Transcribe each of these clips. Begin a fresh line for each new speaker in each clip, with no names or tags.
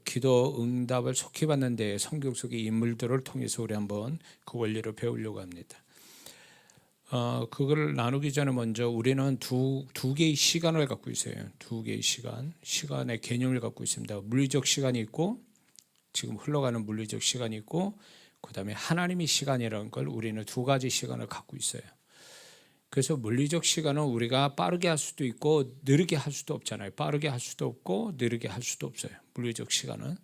기도 응답을 속히 받는 데 성경 속의 인물들을 통해서 우리 한번 그 원리를 배우려고 합니다. 그거를 나누기 전에 먼저 우리는 두 개의 시간을 갖고 있어요. 두 개의 시간의 개념을 갖고 있습니다. 물리적 시간이 있고 지금 흘러가는 물리적 시간이 있고 그 다음에 하나님의 시간이라는 걸 우리는 두 가지 시간을 갖고 있어요. 그래서 물리적 시간은 우리가 빠르게 할 수도 있고 느리게 할 수도 없잖아요. 빠르게 할 수도 없고 느리게 할 수도 없어요. 물리적 시간은.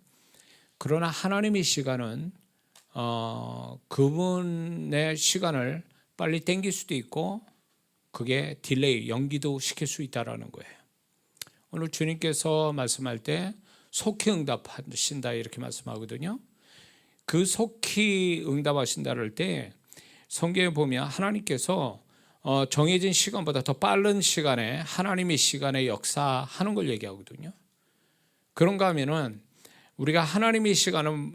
그러나 하나님의 시간은 그분의 시간을 빨리 당길 수도 있고 그게 딜레이, 연기도 시킬 수 있다라는 거예요. 오늘 주님께서 말씀할 때 속히 응답하신다 이렇게 말씀하거든요. 그 속히 응답하신다를 할 때 성경에 보면 하나님께서 정해진 시간보다 더 빠른 시간에 하나님의 시간에 역사하는 걸 얘기하거든요. 그런가 하면은 우리가 하나님의 시간을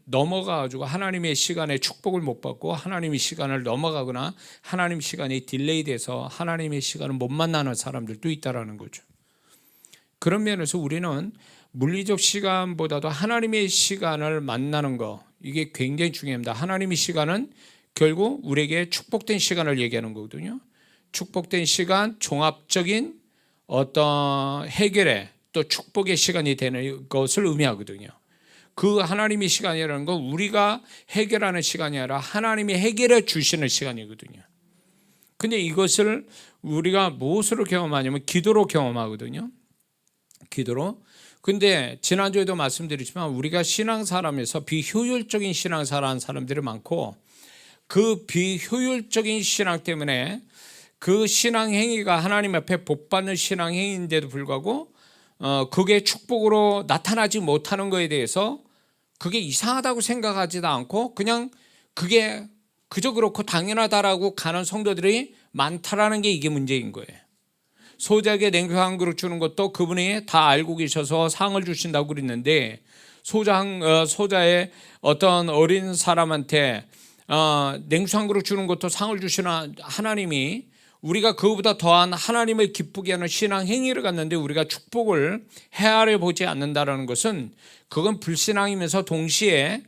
넘어가가지고 하나님의 시간에 축복을 못 받고 하나님의 시간을 넘어가거나 하나님 시간이 딜레이돼서 하나님의 시간을 못 만나는 사람들도 있다라는 거죠. 그런 면에서 우리는 물리적 시간보다도 하나님의 시간을 만나는 거 이게 굉장히 중요합니다. 하나님의 시간은 결국 우리에게 축복된 시간을 얘기하는 거거든요. 축복된 시간, 종합적인 어떤 해결의 또 축복의 시간이 되는 것을 의미하거든요. 그 하나님의 시간이라는 건 우리가 해결하는 시간이 아니라 하나님이 해결해 주시는 시간이거든요. 근데 이것을 우리가 무엇으로 경험하냐면 기도로 경험하거든요. 기도로. 근데 지난주에도 말씀드렸지만 우리가 신앙사람에서 비효율적인 신앙사라는 사람들이 많고 그 비효율적인 신앙 때문에 그 신앙 행위가 하나님 앞에 복받는 신앙 행위인데도 불구하고 그게 축복으로 나타나지 못하는 것에 대해서 그게 이상하다고 생각하지도 않고 그냥 그게 그저 그렇고 당연하다라고 가는 성도들이 많다라는 게 이게 문제인 거예요. 소자에게 냉수 한 그릇 주는 것도 그분이 다 알고 계셔서 상을 주신다고 그랬는데 소자의 어떤 어린 사람한테 냉수 한 그릇 주는 것도 상을 주시는 하나님이 우리가 그보다 더한 하나님을 기쁘게 하는 신앙 행위를 갖는데 우리가 축복을 헤아려 보지 않는다는 것은 그건 불신앙이면서 동시에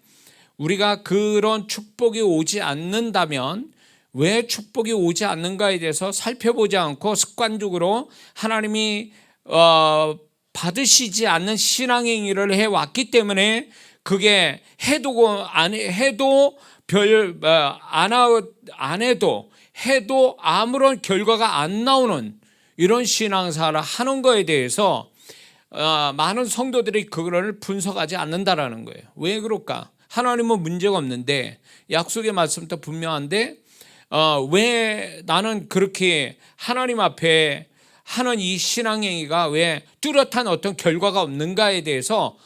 우리가 그런 축복이 오지 않는다면 왜 축복이 오지 않는가에 대해서 살펴보지 않고 습관적으로 하나님이 받으시지 않는 신앙 행위를 해왔기 때문에 그게 해도 안 해도 안 해도 아무런 결과가 안 나오는 이런 신앙사를 하는 거에 대해서 많은 성도들이 그거를 분석하지 않는다라는 거예요. 왜 그럴까? 하나님은 문제가 없는데 약속의 말씀도 분명한데 왜 나는 그렇게 하나님 앞에 하는 이 신앙행위가 왜 뚜렷한 어떤 결과가 없는가에 대해서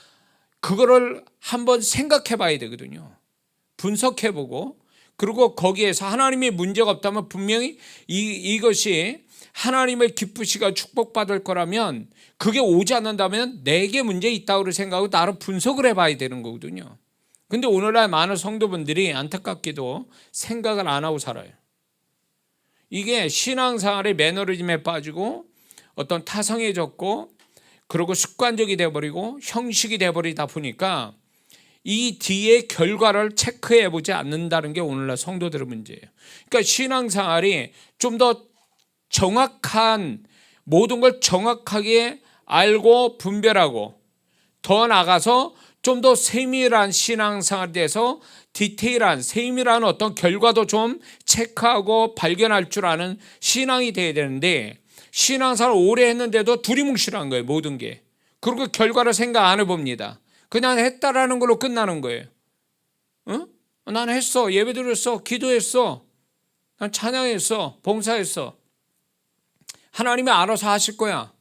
그거를 한번 생각해 봐야 되거든요. 분석해보고 그리고 거기에서 하나님의 문제가 없다면 분명히 이것이 하나님을 기쁘시고 축복받을 거라면 그게 오지 않는다면 내게 문제 있다고 생각하고 나를 분석을 해봐야 되는 거거든요. 근데 오늘날 많은 성도분들이 안타깝게도 생각을 안 하고 살아요. 이게 신앙생활의 매너리즘에 빠지고 어떤 타성해졌고 그리고 습관적이 돼버리고 형식이 돼버리다 보니까 이 뒤의 결과를 체크해 보지 않는다는 게 오늘날 성도들의 문제예요. 그러니까 신앙생활이 좀 더 정확한 모든 걸 정확하게 알고 분별하고 더 나아가서 좀 더 세밀한 신앙생활에 대해서 디테일한 세밀한 어떤 결과도 좀 체크하고 발견할 줄 아는 신앙이 돼야 되는데 신앙생활 오래 했는데도 두리뭉실한 거예요. 모든 게. 그리고 결과를 생각 안 해봅니다. 그냥 했다라는 걸로 끝나는 거예요. 응? 난 했어. 예배드렸어. 기도했어. 난 찬양했어. 봉사했어. 하나님이 알아서 하실 거야.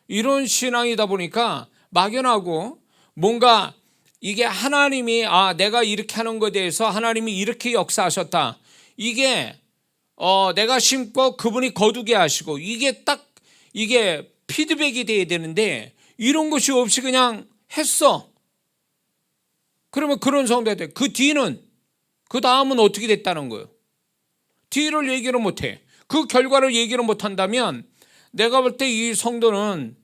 이런 신앙이다 보니까 막연하고 뭔가 이게 하나님이 내가 이렇게 하는 것에 대해서 하나님이 이렇게 역사하셨다. 이게 내가 심고 그분이 거두게 하시고 이게 딱 이게 피드백이 돼야 되는데 이런 것이 없이 그냥 했어. 그러면 그런 성도가 돼. 그 뒤는 그 다음은 어떻게 됐다는 거예요? 뒤를 얘기를 못해. 그 결과를 얘기를 못한다면 내가 볼 때 이 성도는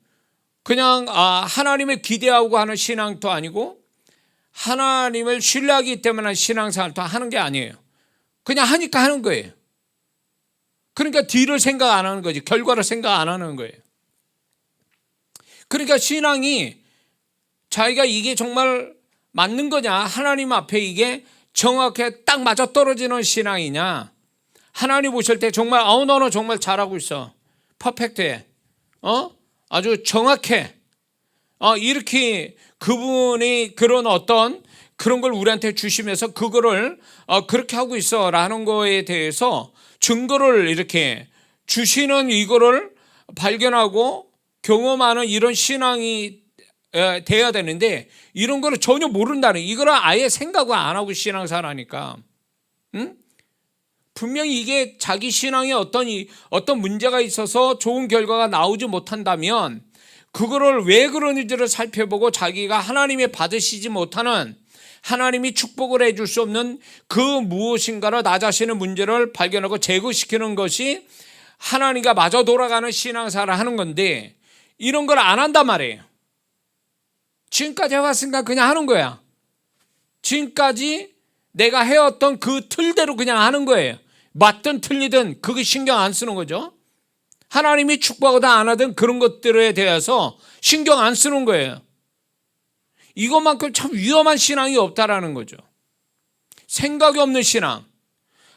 그냥 하나님을 기대하고 하는 신앙도 아니고 하나님을 신뢰하기 때문에 하는 신앙생활도 하는 게 아니에요. 그냥 하니까 하는 거예요. 그러니까 뒤를 생각 안 하는 거지. 결과를 생각 안 하는 거예요. 그러니까 신앙이 자기가 이게 정말 맞는 거냐, 하나님 앞에 이게 정확하게 딱 맞아떨어지는 신앙이냐, 하나님 보실 때 정말 너는 정말 잘하고 있어, 퍼펙트해, 아주 정확해, 이렇게 그분이 그런 어떤 그런 걸 우리한테 주시면서 그거를 그렇게 하고 있어 라는 거에 대해서 증거를 이렇게 주시는 이거를 발견하고 경험하는 이런 신앙이 돼야 되는데, 이런 거를 전혀 모른다는, 이거를 아예 생각을 안 하고 신앙생활 하니까, 분명히 이게 자기 신앙에 어떤 문제가 있어서 좋은 결과가 나오지 못한다면 그거를 왜 그러는지를 살펴보고 자기가 하나님이 받으시지 못하는, 하나님이 축복을 해줄 수 없는 그 무엇인가를 나 자신의 문제를 발견하고 제거시키는 것이 하나님과 마저 돌아가는 신앙생활을 하는 건데, 이런 걸 안 한단 말이에요. 지금까지 해왔으니까 그냥 하는 거야. 지금까지 내가 해왔던 그 틀대로 그냥 하는 거예요. 맞든 틀리든 그게 신경 안 쓰는 거죠. 하나님이 축복하든 안 하든 그런 것들에 대해서 신경 안 쓰는 거예요. 이것만큼 참 위험한 신앙이 없다라는 거죠. 생각이 없는 신앙.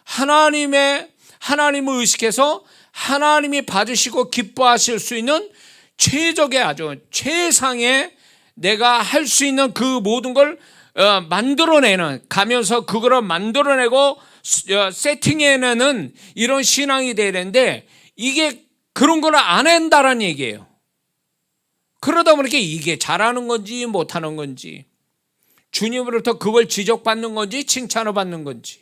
하나님을 의식해서 하나님이 받으시고 기뻐하실 수 있는 최적의, 아주 최상의 내가 할 수 있는 그 모든 걸 만들어내는, 가면서 그거를 만들어내고 세팅해내는 이런 신앙이 돼야 되는데, 이게 그런 걸 안 한다라는 얘기예요. 그러다 보니까 이게 잘하는 건지 못하는 건지, 주님으로부터 그걸 지적받는 건지 칭찬을 받는 건지,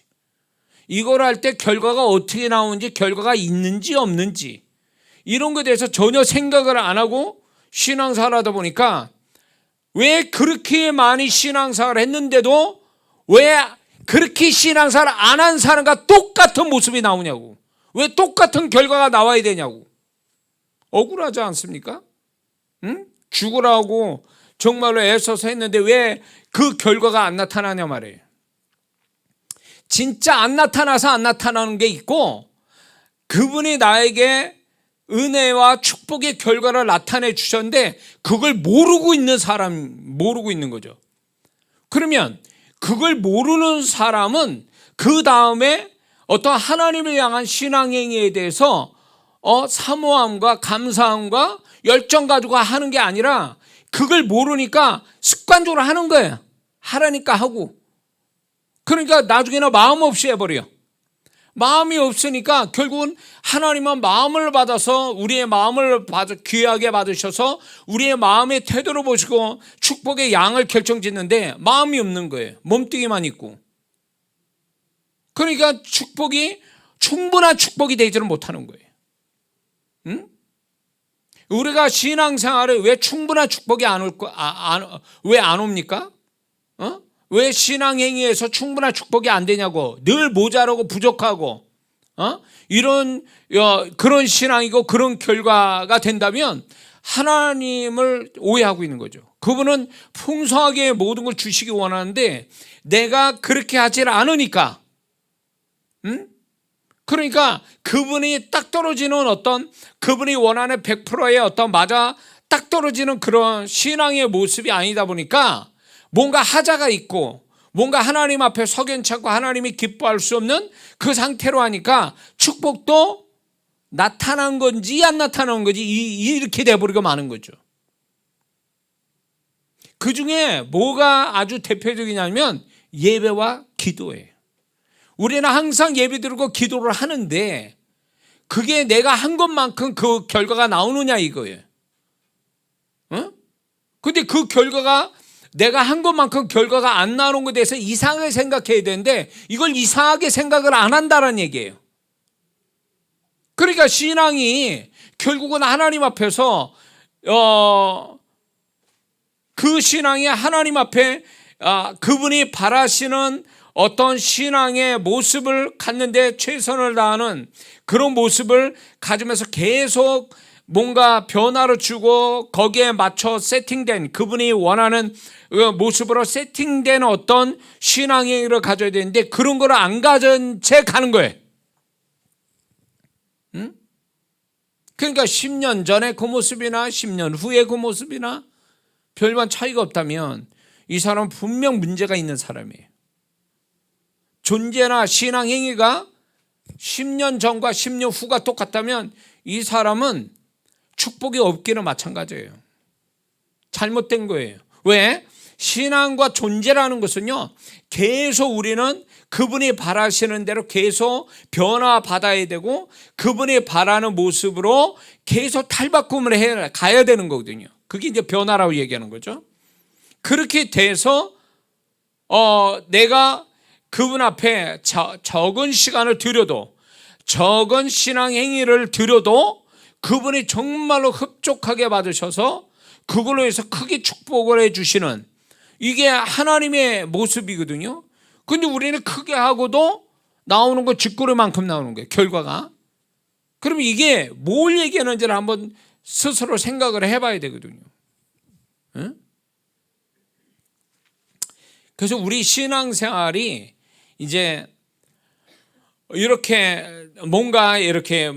이걸 할 때 결과가 어떻게 나오는지, 결과가 있는지 없는지, 이런 것에 대해서 전혀 생각을 안 하고 신앙생활을 하다 보니까, 왜 그렇게 많이 신앙생활을 했는데도 왜 그렇게 신앙생활을 안 한 사람과 똑같은 모습이 나오냐고, 왜 똑같은 결과가 나와야 되냐고. 억울하지 않습니까? 죽으라고 정말로 애써서 했는데 왜 그 결과가 안 나타나냐 말이에요. 진짜 안 나타나서 안 나타나는 게 있고, 그분이 나에게 은혜와 축복의 결과를 나타내 주셨는데 그걸 모르고 있는 거죠. 그러면 그걸 모르는 사람은 그 다음에 어떤 하나님을 향한 신앙행위에 대해서 사모함과 감사함과 열정 가지고 하는 게 아니라, 그걸 모르니까 습관적으로 하는 거예요. 하라니까 하고. 그러니까 나중에는 마음 없이 해버려. 마음이 없으니까 결국은 하나님은 마음을 받아서, 우리의 마음을 귀하게 받으셔서 우리의 마음의 태도를 보시고 축복의 양을 결정짓는데 마음이 없는 거예요. 몸뚱이만 있고. 그러니까 충분한 축복이 되지를 못하는 거예요. 우리가 신앙생활에 왜 충분한 축복이 왜 안 옵니까? 왜 신앙행위에서 충분한 축복이 안 되냐고, 늘 모자라고 부족하고, 그런 신앙이고 그런 결과가 된다면 하나님을 오해하고 있는 거죠. 그분은 풍성하게 모든 걸 주시기 원하는데 내가 그렇게 하질 않으니까, 그러니까 그분이 딱 떨어지는 그분이 원하는 100%의 맞아 딱 떨어지는 그런 신앙의 모습이 아니다 보니까, 뭔가 하자가 있고 뭔가 하나님 앞에 석연치 않고 하나님이 기뻐할 수 없는 그 상태로 하니까 축복도 나타난 건지 안 나타난 건지 이렇게 돼버리고 마는 거죠. 그 중에 뭐가 아주 대표적이냐면 예배와 기도예요. 우리는 항상 예배 드리고 기도를 하는데 그게 내가 한 것만큼 그 결과가 나오느냐 이거예요. 근데 그 결과가 내가 한 것만큼 결과가 안 나오는 것에 대해서 이상하게 생각해야 되는데 이걸 이상하게 생각을 안 한다는 얘기예요. 그러니까 신앙이 결국은 하나님 앞에서 그 신앙이 하나님 앞에 그분이 바라시는 어떤 신앙의 모습을 갖는데 최선을 다하는 그런 모습을 가지면서 계속 뭔가 변화를 주고 거기에 맞춰 세팅된 그분이 원하는 모습으로 세팅된 어떤 신앙행위를 가져야 되는데 그런 걸 안 가진 채 가는 거예요. 응? 그러니까 10년 전에 그 모습이나 10년 후에 그 모습이나 별반 차이가 없다면 이 사람은 분명 문제가 있는 사람이에요. 존재나 신앙행위가 10년 전과 10년 후가 똑같다면 이 사람은 축복이 없기는 마찬가지예요. 잘못된 거예요. 왜? 신앙과 존재라는 것은요, 계속 우리는 그분이 바라시는 대로 계속 변화받아야 되고 그분이 바라는 모습으로 계속 탈바꿈을 해 가야 되는 거거든요. 그게 이제 변화라고 얘기하는 거죠. 그렇게 돼서 내가 그분 앞에 적은 시간을 들여도, 적은 신앙 행위를 들여도 그분이 정말로 흡족하게 받으셔서 그걸로 해서 크게 축복을 해주시는, 이게 하나님의 모습이거든요. 근데 우리는 크게 하고도 나오는 건 쥐꼬리만큼 나오는 거예요, 결과가. 그럼 이게 뭘 얘기하는지를 한번 스스로 생각을 해봐야 되거든요. 응? 그래서 우리 신앙생활이 이제 이렇게 뭔가 이렇게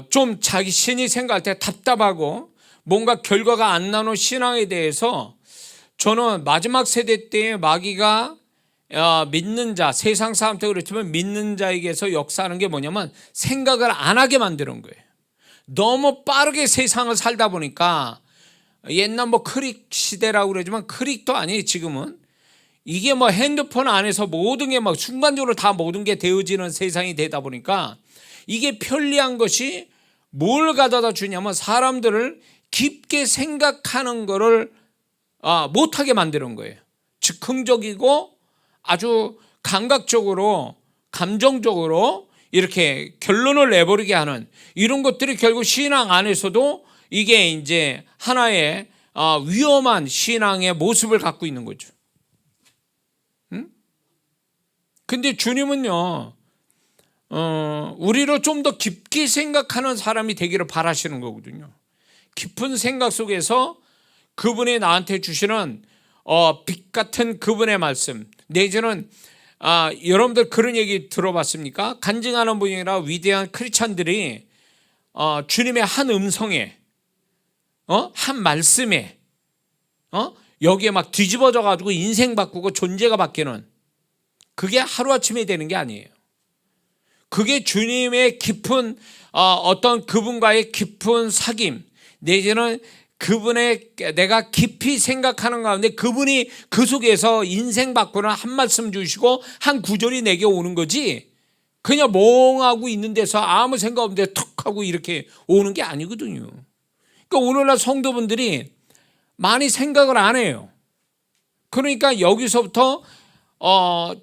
좀 자기 신이 생각할 때 답답하고 뭔가 결과가 안 나오는 신앙에 대해서 저는 마지막 세대 때 마귀가 믿는 자, 세상 사람도 그렇지만 믿는 자에게서 역사하는 게 뭐냐면 생각을 안 하게 만드는 거예요. 너무 빠르게 세상을 살다 보니까 옛날 크릭 시대라고 그러지만 크릭도 아니에요. 지금은 이게 핸드폰 안에서 모든 게 순간적으로 다 모든 게 되어지는 세상이 되다 보니까 이게 편리한 것이 뭘 가져다 주냐면 사람들을 깊게 생각하는 거를 못하게 만드는 거예요. 즉흥적이고 아주 감각적으로 감정적으로 이렇게 결론을 내버리게 하는 이런 것들이 결국 신앙 안에서도 이게 이제 하나의 위험한 신앙의 모습을 갖고 있는 거죠. 응? 근데 주님은요, 우리로 좀 더 깊게 생각하는 사람이 되기를 바라시는 거거든요. 깊은 생각 속에서 그분이 나한테 주시는 빛 같은 그분의 말씀, 내지는 여러분들 그런 얘기 들어봤습니까? 간증하는 분이라 위대한 크리스찬들이 주님의 한 음성에 한 말씀에 여기에 막 뒤집어져 가지고 인생 바꾸고 존재가 바뀌는, 그게 하루아침에 되는 게 아니에요. 그게 주님의 깊은 어떤 그분과의 깊은 사귐, 내지는 그분의 내가 깊이 생각하는 가운데 그분이 그 속에서 인생 바꾸는 한 말씀 주시고 한 구절이 내게 오는 거지, 그냥 멍하고 있는 데서 아무 생각 없는데 툭 하고 이렇게 오는 게 아니거든요. 그러니까 오늘날 성도분들이 많이 생각을 안 해요. 그러니까 여기서부터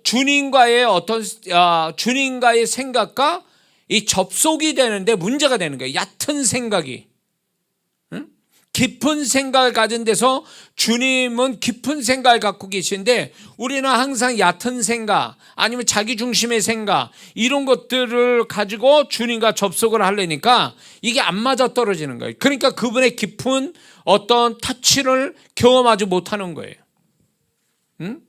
주님과의 주님과의 생각과 이 접속이 되는데 문제가 되는 거예요. 얕은 생각이. 응? 깊은 생각을 가진 데서 주님은 깊은 생각을 갖고 계신데 우리는 항상 얕은 생각 아니면 자기 중심의 생각 이런 것들을 가지고 주님과 접속을 하려니까 이게 안 맞아 떨어지는 거예요. 그러니까 그분의 깊은 어떤 터치를 경험하지 못하는 거예요. 응?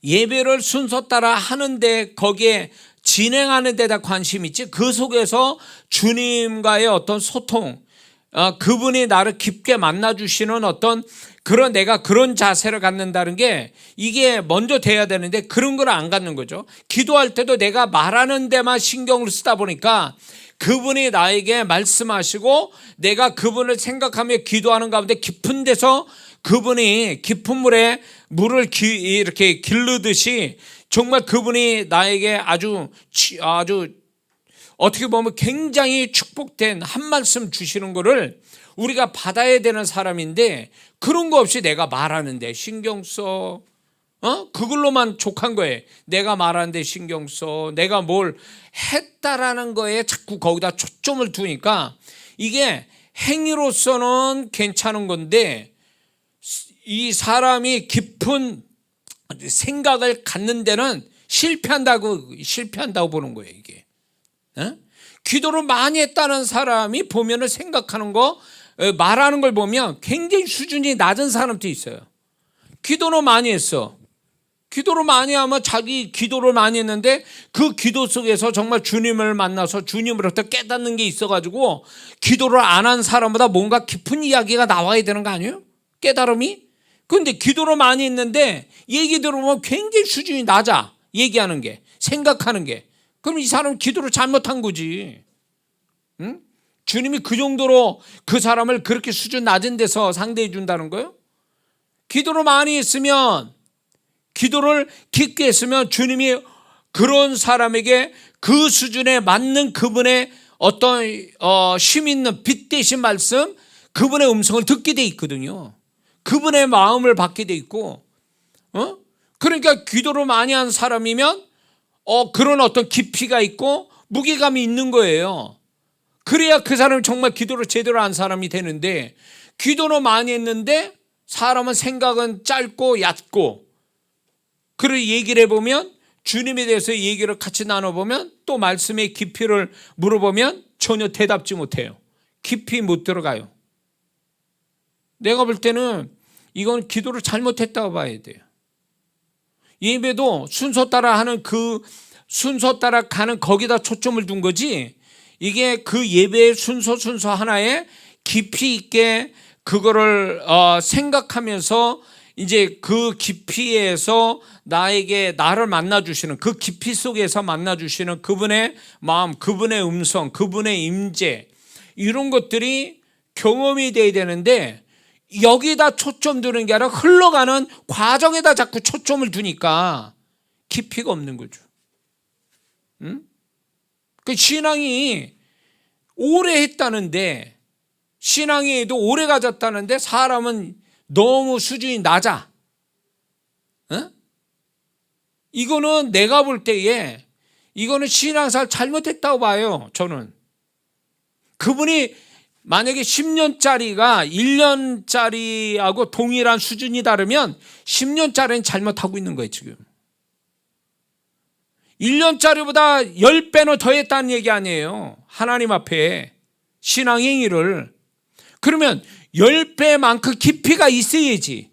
예배를 순서 따라 하는데 거기에 진행하는 데다 관심 있지, 그 속에서 주님과의 어떤 소통, 그분이 나를 깊게 만나주시는 어떤 그런 내가 그런 자세를 갖는다는 게 이게 먼저 돼야 되는데 그런 걸 안 갖는 거죠. 기도할 때도 내가 말하는 데만 신경을 쓰다 보니까 그분이 나에게 말씀하시고 내가 그분을 생각하며 기도하는 가운데 깊은 데서 그분이 깊은 물에 물을 이렇게 기르듯이 정말 그분이 나에게 아주 어떻게 보면 굉장히 축복된 한 말씀 주시는 거를 우리가 받아야 되는 사람인데 그런 거 없이 내가 말하는데 신경 써. 그걸로만 족한 거예요. 내가 말하는데 신경 써. 내가 뭘 했다라는 거에 자꾸 거기다 초점을 두니까 이게 행위로서는 괜찮은 건데 이 사람이 깊은 생각을 갖는 데는 실패한다고 보는 거예요, 이게. 기도를 많이 했다는 사람이 보면은 생각하는 거, 말하는 걸 보면 굉장히 수준이 낮은 사람도 있어요. 기도를 많이 했어. 기도를 많이 하면 자기 기도를 많이 했는데 그 기도 속에서 정말 주님을 만나서 주님으로부터 깨닫는 게 있어가지고 기도를 안 한 사람보다 뭔가 깊은 이야기가 나와야 되는 거 아니에요? 깨달음이? 그런데 기도를 많이 했는데 얘기 들어보면 굉장히 수준이 낮아. 얘기하는 게, 생각하는 게. 그럼 이 사람은 기도를 잘못한 거지. 응? 주님이 그 정도로 그 사람을 그렇게 수준 낮은 데서 상대해 준다는 거예요? 기도를 많이 했으면, 기도를 깊게 했으면 주님이 그런 사람에게 그 수준에 맞는 그분의 어떤 힘 있는 빛 대신 말씀, 그분의 음성을 듣게 돼 있거든요. 그분의 마음을 받게 돼 있고, 그러니까 기도를 많이 한 사람이면 그런 어떤 깊이가 있고 무게감이 있는 거예요. 그래야 그 사람이 정말 기도를 제대로 한 사람이 되는데, 기도를 많이 했는데 사람은 생각은 짧고 얕고, 그리고 얘기를 해보면, 주님에 대해서 얘기를 같이 나눠보면, 또 말씀의 깊이를 물어보면 전혀 대답지 못해요. 깊이 못 들어가요. 내가 볼 때는 이건 기도를 잘못했다고 봐야 돼요. 예배도 순서 따라 하는 그 순서 따라 가는 거기다 초점을 둔 거지, 이게 그 예배의 순서 하나에 깊이 있게 그거를 생각하면서 이제 그 깊이에서 나를 만나주시는, 그 깊이 속에서 만나주시는 그분의 마음, 그분의 음성, 그분의 임재, 이런 것들이 경험이 돼야 되는데, 여기다 초점 두는 게 아니라 흘러가는 과정에다 자꾸 초점을 두니까 깊이가 없는 거죠. 그 신앙이 오래 했다는데, 신앙에도 오래 가졌다는데 사람은 너무 수준이 낮아. 이거는 내가 볼 때에 이거는 신앙생활 잘못했다고 봐요. 저는. 그분이 만약에 10년짜리가 1년짜리하고 동일한 수준이 다르면 10년짜리는 잘못하고 있는 거예요, 지금. 1년짜리보다 10배는 더 했다는 얘기 아니에요. 하나님 앞에 신앙 행위를. 그러면 10배만큼 깊이가 있어야지.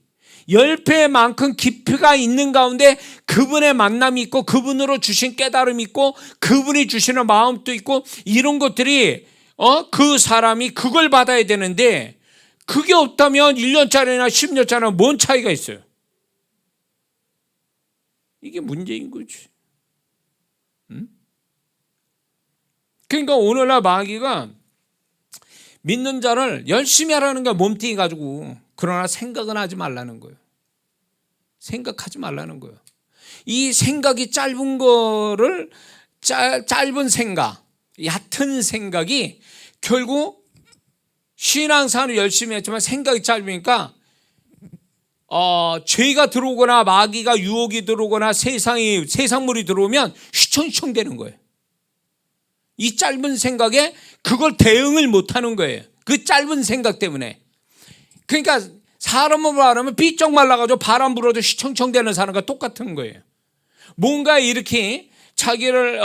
10배만큼 깊이가 있는 가운데 그분의 만남이 있고, 그분으로 주신 깨달음이 있고, 그분이 주시는 마음도 있고, 이런 것들이 그 사람이 그걸 받아야 되는데, 그게 없다면 1년짜리나 10년짜리나 뭔 차이가 있어요? 이게 문제인 거지. 그러니까 오늘날 마귀가 믿는 자를 열심히 하라는 게 몸뚱이 가지고, 그러나 생각은 하지 말라는 거예요. 생각하지 말라는 거예요. 이 생각이 짧은 거를, 짧은 생각, 얕은 생각이 결국 신앙생활을 열심히 했지만 생각이 짧으니까 죄가 들어오거나 마귀가 유혹이 들어오거나 세상물이 들어오면 휘청휘청 되는 거예요. 이 짧은 생각에 그걸 대응을 못하는 거예요. 그 짧은 생각 때문에. 그러니까 사람을 말하면 삐쩍 말라가지고 바람 불어도 휘청휘청 되는 사람과 똑같은 거예요. 뭔가 이렇게 자기를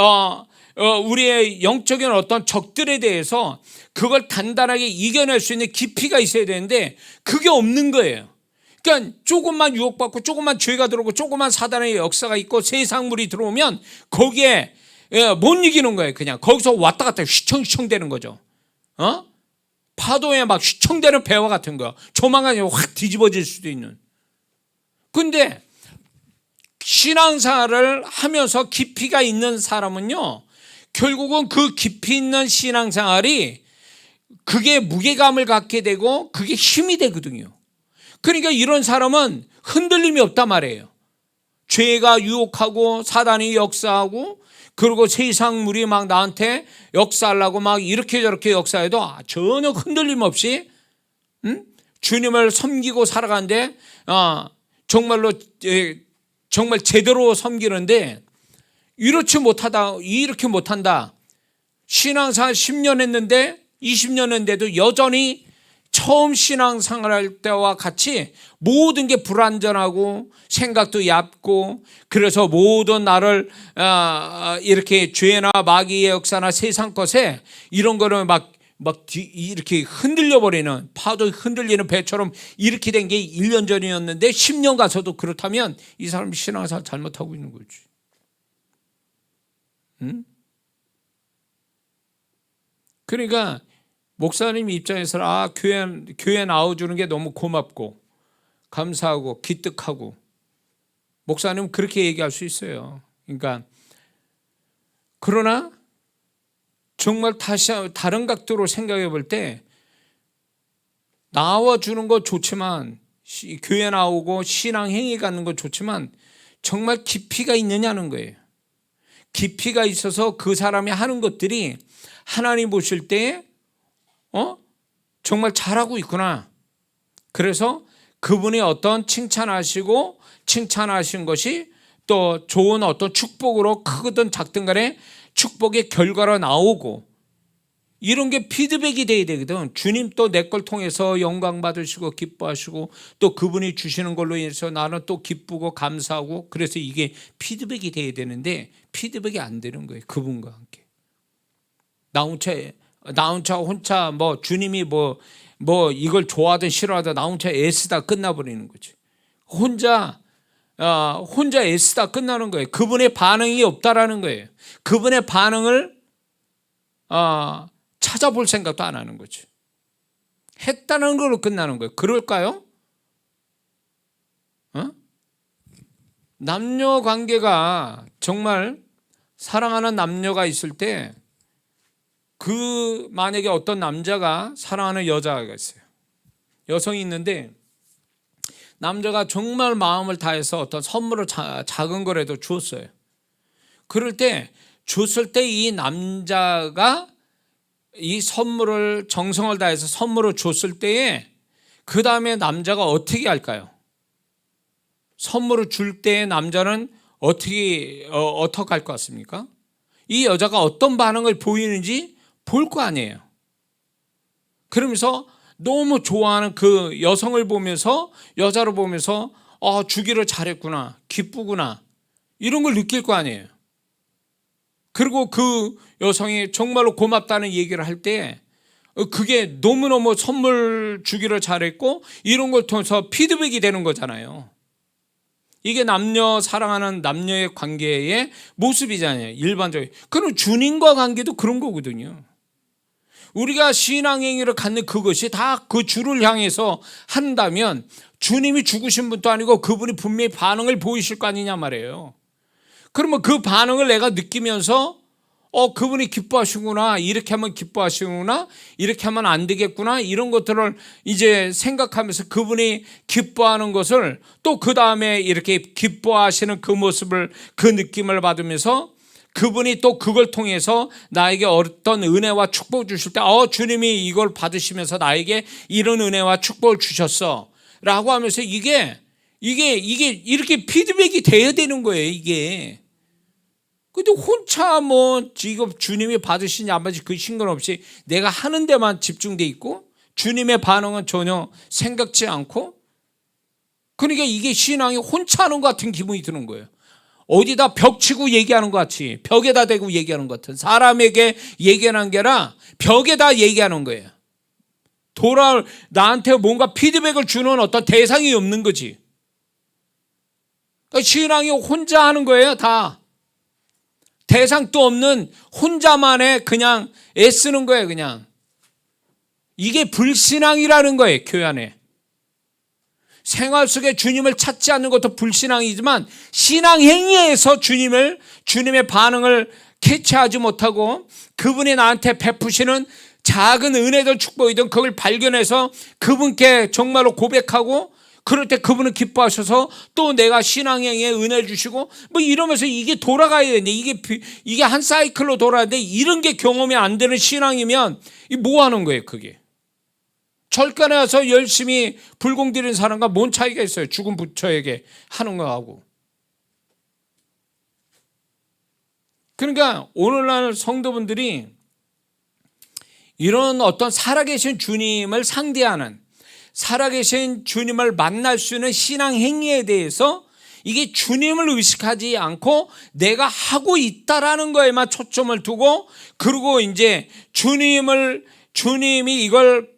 우리의 영적인 어떤 적들에 대해서 그걸 단단하게 이겨낼 수 있는 깊이가 있어야 되는데 그게 없는 거예요. 그러니까 조금만 유혹받고 조금만 죄가 들어오고 조금만 사단의 역사가 있고 세상물이 들어오면 거기에 못 이기는 거예요. 그냥 거기서 왔다 갔다 휘청휘청 되는 거죠. 파도에 막 휘청대는 배와 같은 거, 조만간 확 뒤집어질 수도 있는. 근데 신앙생활을 하면서 깊이가 있는 사람은요, 결국은 그 깊이 있는 신앙생활이 그게 무게감을 갖게 되고 그게 힘이 되거든요. 그러니까 이런 사람은 흔들림이 없단 말이에요. 죄가 유혹하고 사단이 역사하고 그리고 세상물이 막 나한테 역사하려고 막 이렇게 저렇게 역사해도 전혀 흔들림 없이 주님을 섬기고 살아가는데 정말로 정말 제대로 섬기는데, 이렇게 못한다. 신앙생활 10년 했는데 20년 했는데도 여전히 처음 신앙생활할 때와 같이 모든 게 불완전하고 생각도 얕고, 그래서 모든 나를 이렇게 죄나 마귀의 역사나 세상 것에 이런 거를 막 이렇게 흔들려 버리는, 파도 흔들리는 배처럼 이렇게 된 게 1년 전이었는데 10년 가서도 그렇다면 이 사람이 신앙생활 잘못하고 있는 거지. 응? 그러니까 목사님 입장에서는 교회 나와주는 게 너무 고맙고 감사하고 기특하고, 목사님은 그렇게 얘기할 수 있어요. 그러니까 그러나 정말 다른 각도로 생각해 볼 때 나와주는 거 좋지만, 교회 나오고 신앙 행위 갖는 거 좋지만 정말 깊이가 있느냐는 거예요. 깊이가 있어서 그 사람이 하는 것들이 하나님 보실 때 정말 잘하고 있구나. 그래서 그분이 어떤 칭찬하신 것이 또 좋은 어떤 축복으로 크든 작든 간에 축복의 결과로 나오고, 이런 게 피드백이 돼야 되거든. 주님 또 내 걸 통해서 영광 받으시고 기뻐하시고, 또 그분이 주시는 걸로 인해서 나는 또 기쁘고 감사하고, 그래서 이게 피드백이 돼야 되는데 피드백이 안 되는 거예요. 그분과 함께 나 혼자 주님이 이걸 좋아하든 싫어하든 나 혼자 애쓰다 끝나버리는 거지. 혼자 애쓰다 끝나는 거예요. 그분의 반응이 없다라는 거예요. 그분의 반응을 찾아볼 생각도 안 하는 거지. 했다는 걸로 끝나는 거예요. 그럴까요? 남녀 관계가 정말 사랑하는 남녀가 있을 때, 만약에 어떤 남자가 사랑하는 여자가 있어요. 여성이 있는데 남자가 정말 마음을 다해서 어떤 선물을 작은 거라도 주었어요. 그럴 때 줬을 때 이 남자가 이 선물을 정성을 다해서 선물을 줬을 때에 그 다음에 남자가 어떻게 할까요? 선물을 줄 때 남자는 어떻게 할 것 같습니까? 이 여자가 어떤 반응을 보이는지 볼 거 아니에요. 그러면서 너무 좋아하는 그 여성을 보면서, 여자를 보면서 주기를 잘했구나, 기쁘구나, 이런 걸 느낄 거 아니에요. 그리고 그 여성이 정말로 고맙다는 얘기를 할 때 그게 너무너무 선물 주기를 잘했고 이런 걸 통해서 피드백이 되는 거잖아요. 이게 사랑하는 남녀의 관계의 모습이잖아요. 일반적인. 그럼 주님과 관계도 그런 거거든요. 우리가 신앙행위를 갖는 그것이 다 그 주를 향해서 한다면 주님이 죽으신 분도 아니고 그분이 분명히 반응을 보이실 거 아니냐 말이에요. 그러면 그 반응을 내가 느끼면서 그분이 기뻐하시구나, 이렇게 하면 기뻐하시구나, 이렇게 하면 안 되겠구나, 이런 것들을 이제 생각하면서 그분이 기뻐하는 것을 또 그 다음에 이렇게 기뻐하시는 그 모습을, 그 느낌을 받으면서 그분이 또 그걸 통해서 나에게 어떤 은혜와 축복을 주실 때 주님이 이걸 받으시면서 나에게 이런 은혜와 축복을 주셨어 라고 하면서 이게 이렇게 피드백이 돼야 되는 거예요. 이게. 근데 혼자 지금 주님이 받으시냐 안 받으시냐 그 상관없이 내가 하는 데만 집중돼 있고 주님의 반응은 전혀 생각지 않고, 그러니까 이게 신앙이 혼자 하는 것 같은 기분이 드는 거예요. 어디다 벽 치고 얘기하는 것 같이, 벽에다 대고 얘기하는 것 같은, 사람에게 얘기하는 게 아니라 벽에다 얘기하는 거예요. 나한테 뭔가 피드백을 주는 어떤 대상이 없는 거지. 그러니까 신앙이 혼자 하는 거예요. 다 대상도 없는 혼자만의 그냥 애쓰는 거예요. 그냥 이게 불신앙이라는 거예요. 교회 안에 생활 속에 주님을 찾지 않는 것도 불신앙이지만, 신앙 행위에서 주님의 반응을 캐치하지 못하고 그분이 나한테 베푸시는 작은 은혜든 축복이든 그걸 발견해서 그분께 정말로 고백하고, 그럴 때 그분은 기뻐하셔서 또 내가 신앙행위에 은혜를 주시고 이러면서 이게 돌아가야 되는데, 이게 한 사이클로 돌아가는데, 이런 게 경험이 안 되는 신앙이면 뭐 하는 거예요? 그게 절간에 와서 열심히 불공 드리는 사람과 뭔 차이가 있어요? 죽은 부처에게 하는 거하고. 그러니까 오늘날 성도분들이 이런 어떤 살아계신 주님을 상대하는, 살아계신 주님을 만날 수 있는 신앙 행위에 대해서 이게 주님을 의식하지 않고 내가 하고 있다라는 거에만 초점을 두고, 그리고 이제 주님이 이걸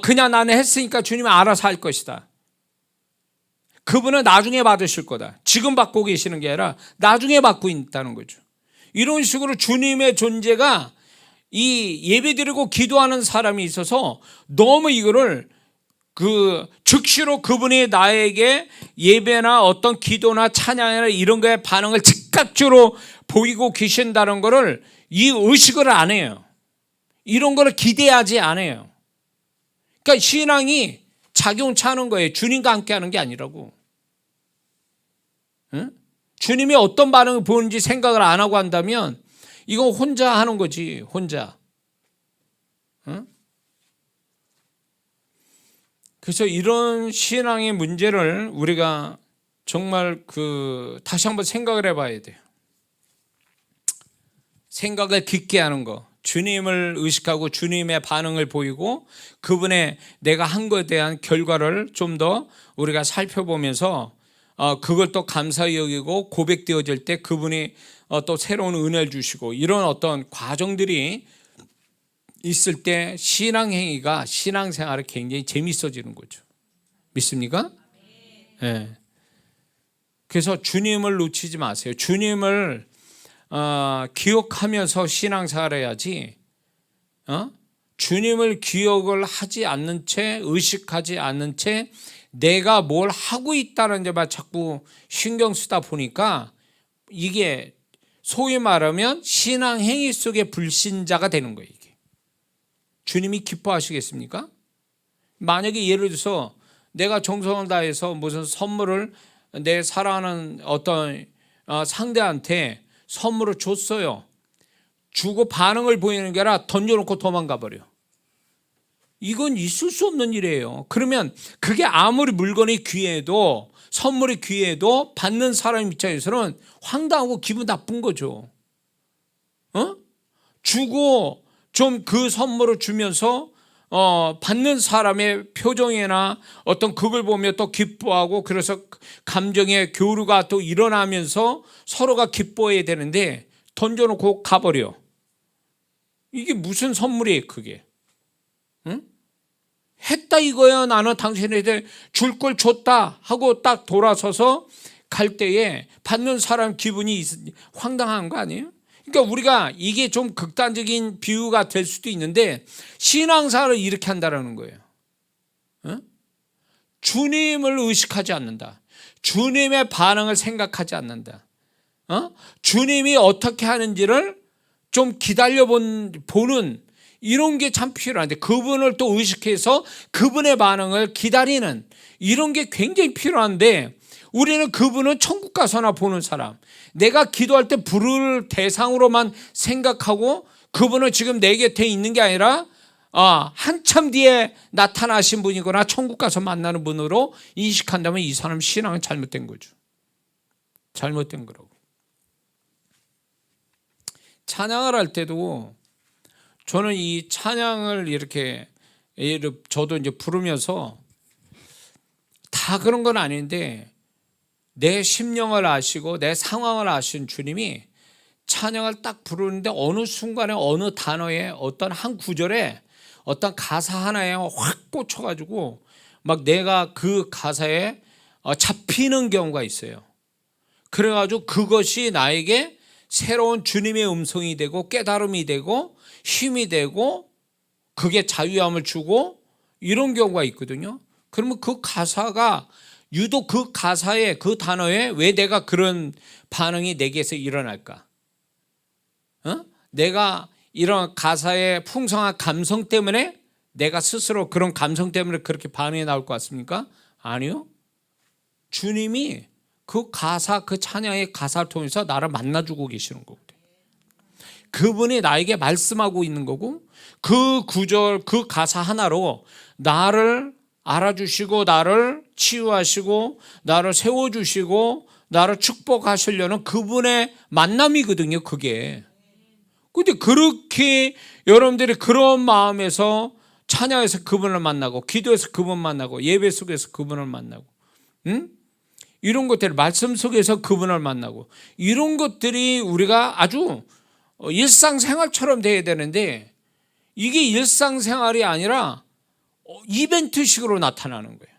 그냥 나는 했으니까 주님이 알아서 할 것이다. 그분은 나중에 받으실 거다. 지금 받고 계시는 게 아니라 나중에 받고 있다는 거죠. 이런 식으로 주님의 존재가 이 예배드리고 기도하는 사람이 있어서 너무 이거를 즉시로 그분이 나에게 예배나 어떤 기도나 찬양이나 이런 거에 반응을 즉각적으로 보이고 계신다는 거를 이 의식을 안 해요. 이런 거를 기대하지 않아요. 그러니까 신앙이 작용치 않은 거예요. 주님과 함께 하는 게 아니라고. 응? 주님이 어떤 반응을 보이는지 생각을 안 하고 한다면 이건 혼자 하는 거지, 혼자. 응? 그래서 이런 신앙의 문제를 우리가 정말 다시 한번 생각을 해봐야 돼요. 생각을 깊게 하는 거, 주님을 의식하고 주님의 반응을 보이고 그분의 내가 한 것에 대한 결과를 좀 더 우리가 살펴보면서 그걸 또 감사히 여기고 고백되어질 때 그분이 또 새로운 은혜를 주시고 이런 어떤 과정들이 있을 때 신앙행위가 신앙생활이 굉장히 재밌어지는 거죠. 믿습니까? 네. 그래서 주님을 놓치지 마세요. 주님을 기억하면서 신앙생활을 해야지, 주님을 기억을 하지 않는 채, 의식하지 않는 채 내가 뭘 하고 있다는 데만 자꾸 신경 쓰다 보니까 이게 소위 말하면 신앙행위 속의 불신자가 되는 거예요. 이게. 주님이 기뻐하시겠습니까? 만약에 예를 들어서 내가 정성을 다해서 무슨 선물을 내 사랑하는 어떤 상대한테 선물을 줬어요. 주고 반응을 보이는 게 아니라 던져놓고 도망가 버려. 이건 있을 수 없는 일이에요. 그러면 그게 아무리 물건이 귀해도, 선물이 귀해도 받는 사람 입장에서는 황당하고 기분 나쁜 거죠. 주고 좀 그 선물을 주면서 받는 사람의 표정이나 어떤 그걸 보며 또 기뻐하고, 그래서 감정의 교류가 또 일어나면서 서로가 기뻐해야 되는데 던져놓고 가버려. 이게 무슨 선물이에요, 그게? 응? 했다 이거야. 나는 당신에게 줄 걸 줬다 하고 딱 돌아서서 갈 때에 받는 사람 기분이 황당한 거 아니에요? 그러니까 우리가 이게 좀 극단적인 비유가 될 수도 있는데 신앙사를 이렇게 한다는 거예요. 주님을 의식하지 않는다. 주님의 반응을 생각하지 않는다. 주님이 어떻게 하는지를 좀 기다려보는 이런 게 참 필요한데, 그분을 또 의식해서 그분의 반응을 기다리는 이런 게 굉장히 필요한데, 우리는 그분은 천국 가서나 보는 사람, 내가 기도할 때 부를 대상으로만 생각하고 그분은 지금 내 곁에 있는 게 아니라 한참 뒤에 나타나신 분이거나 천국 가서 만나는 분으로 인식한다면 이 사람 신앙은 잘못된 거죠. 잘못된 거라고. 찬양을 할 때도 저는 이 찬양을 이렇게 저도 이제 부르면서 다 그런 건 아닌데, 내 심령을 아시고 내 상황을 아신 주님이 찬양을 딱 부르는데 어느 순간에 어느 단어에 어떤 한 구절에 어떤 가사 하나에 확 꽂혀가지고 막 내가 그 가사에 잡히는 경우가 있어요. 그래가지고 그것이 나에게 새로운 주님의 음성이 되고 깨달음이 되고 힘이 되고 그게 자유함을 주고 이런 경우가 있거든요. 그러면 그 가사가 유독 그 가사에 그 단어에 왜 내가 그런 반응이 내게서 일어날까? 내가 이런 가사의 풍성한 감성 때문에 내가 스스로 그런 감성 때문에 그렇게 반응이 나올 것 같습니까? 아니요. 주님이 그 가사, 그 찬양의 가사를 통해서 나를 만나주고 계시는 거거든요. 그분이 나에게 말씀하고 있는 거고, 그 구절, 그 가사 하나로 나를 알아주시고 나를 치유하시고 나를 세워주시고 나를 축복하시려는 그분의 만남이거든요. 그게 근데 그렇게 여러분들이 그런 마음에서 찬양에서 그분을 만나고 기도에서 그분 만나고 예배 속에서 그분을 만나고 이런 것들 말씀 속에서 그분을 만나고 이런 것들이 우리가 아주 일상생활처럼 돼야 되는데 이게 일상생활이 아니라 이벤트식으로 나타나는 거예요.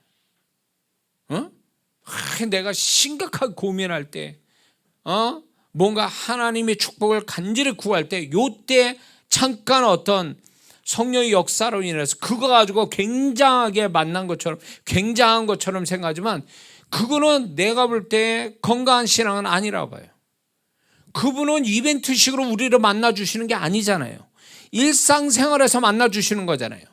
내가 심각하게 고민할 때 뭔가 하나님의 축복을 간절히 구할 때 요때 잠깐 어떤 성령의 역사로 인해서 그거 가지고 굉장하게 만난 것처럼 굉장한 것처럼 생각하지만 그거는 내가 볼 때 건강한 신앙은 아니라고 봐요. 그분은 이벤트식으로 우리를 만나주시는 게 아니잖아요. 일상생활에서 만나주시는 거잖아요.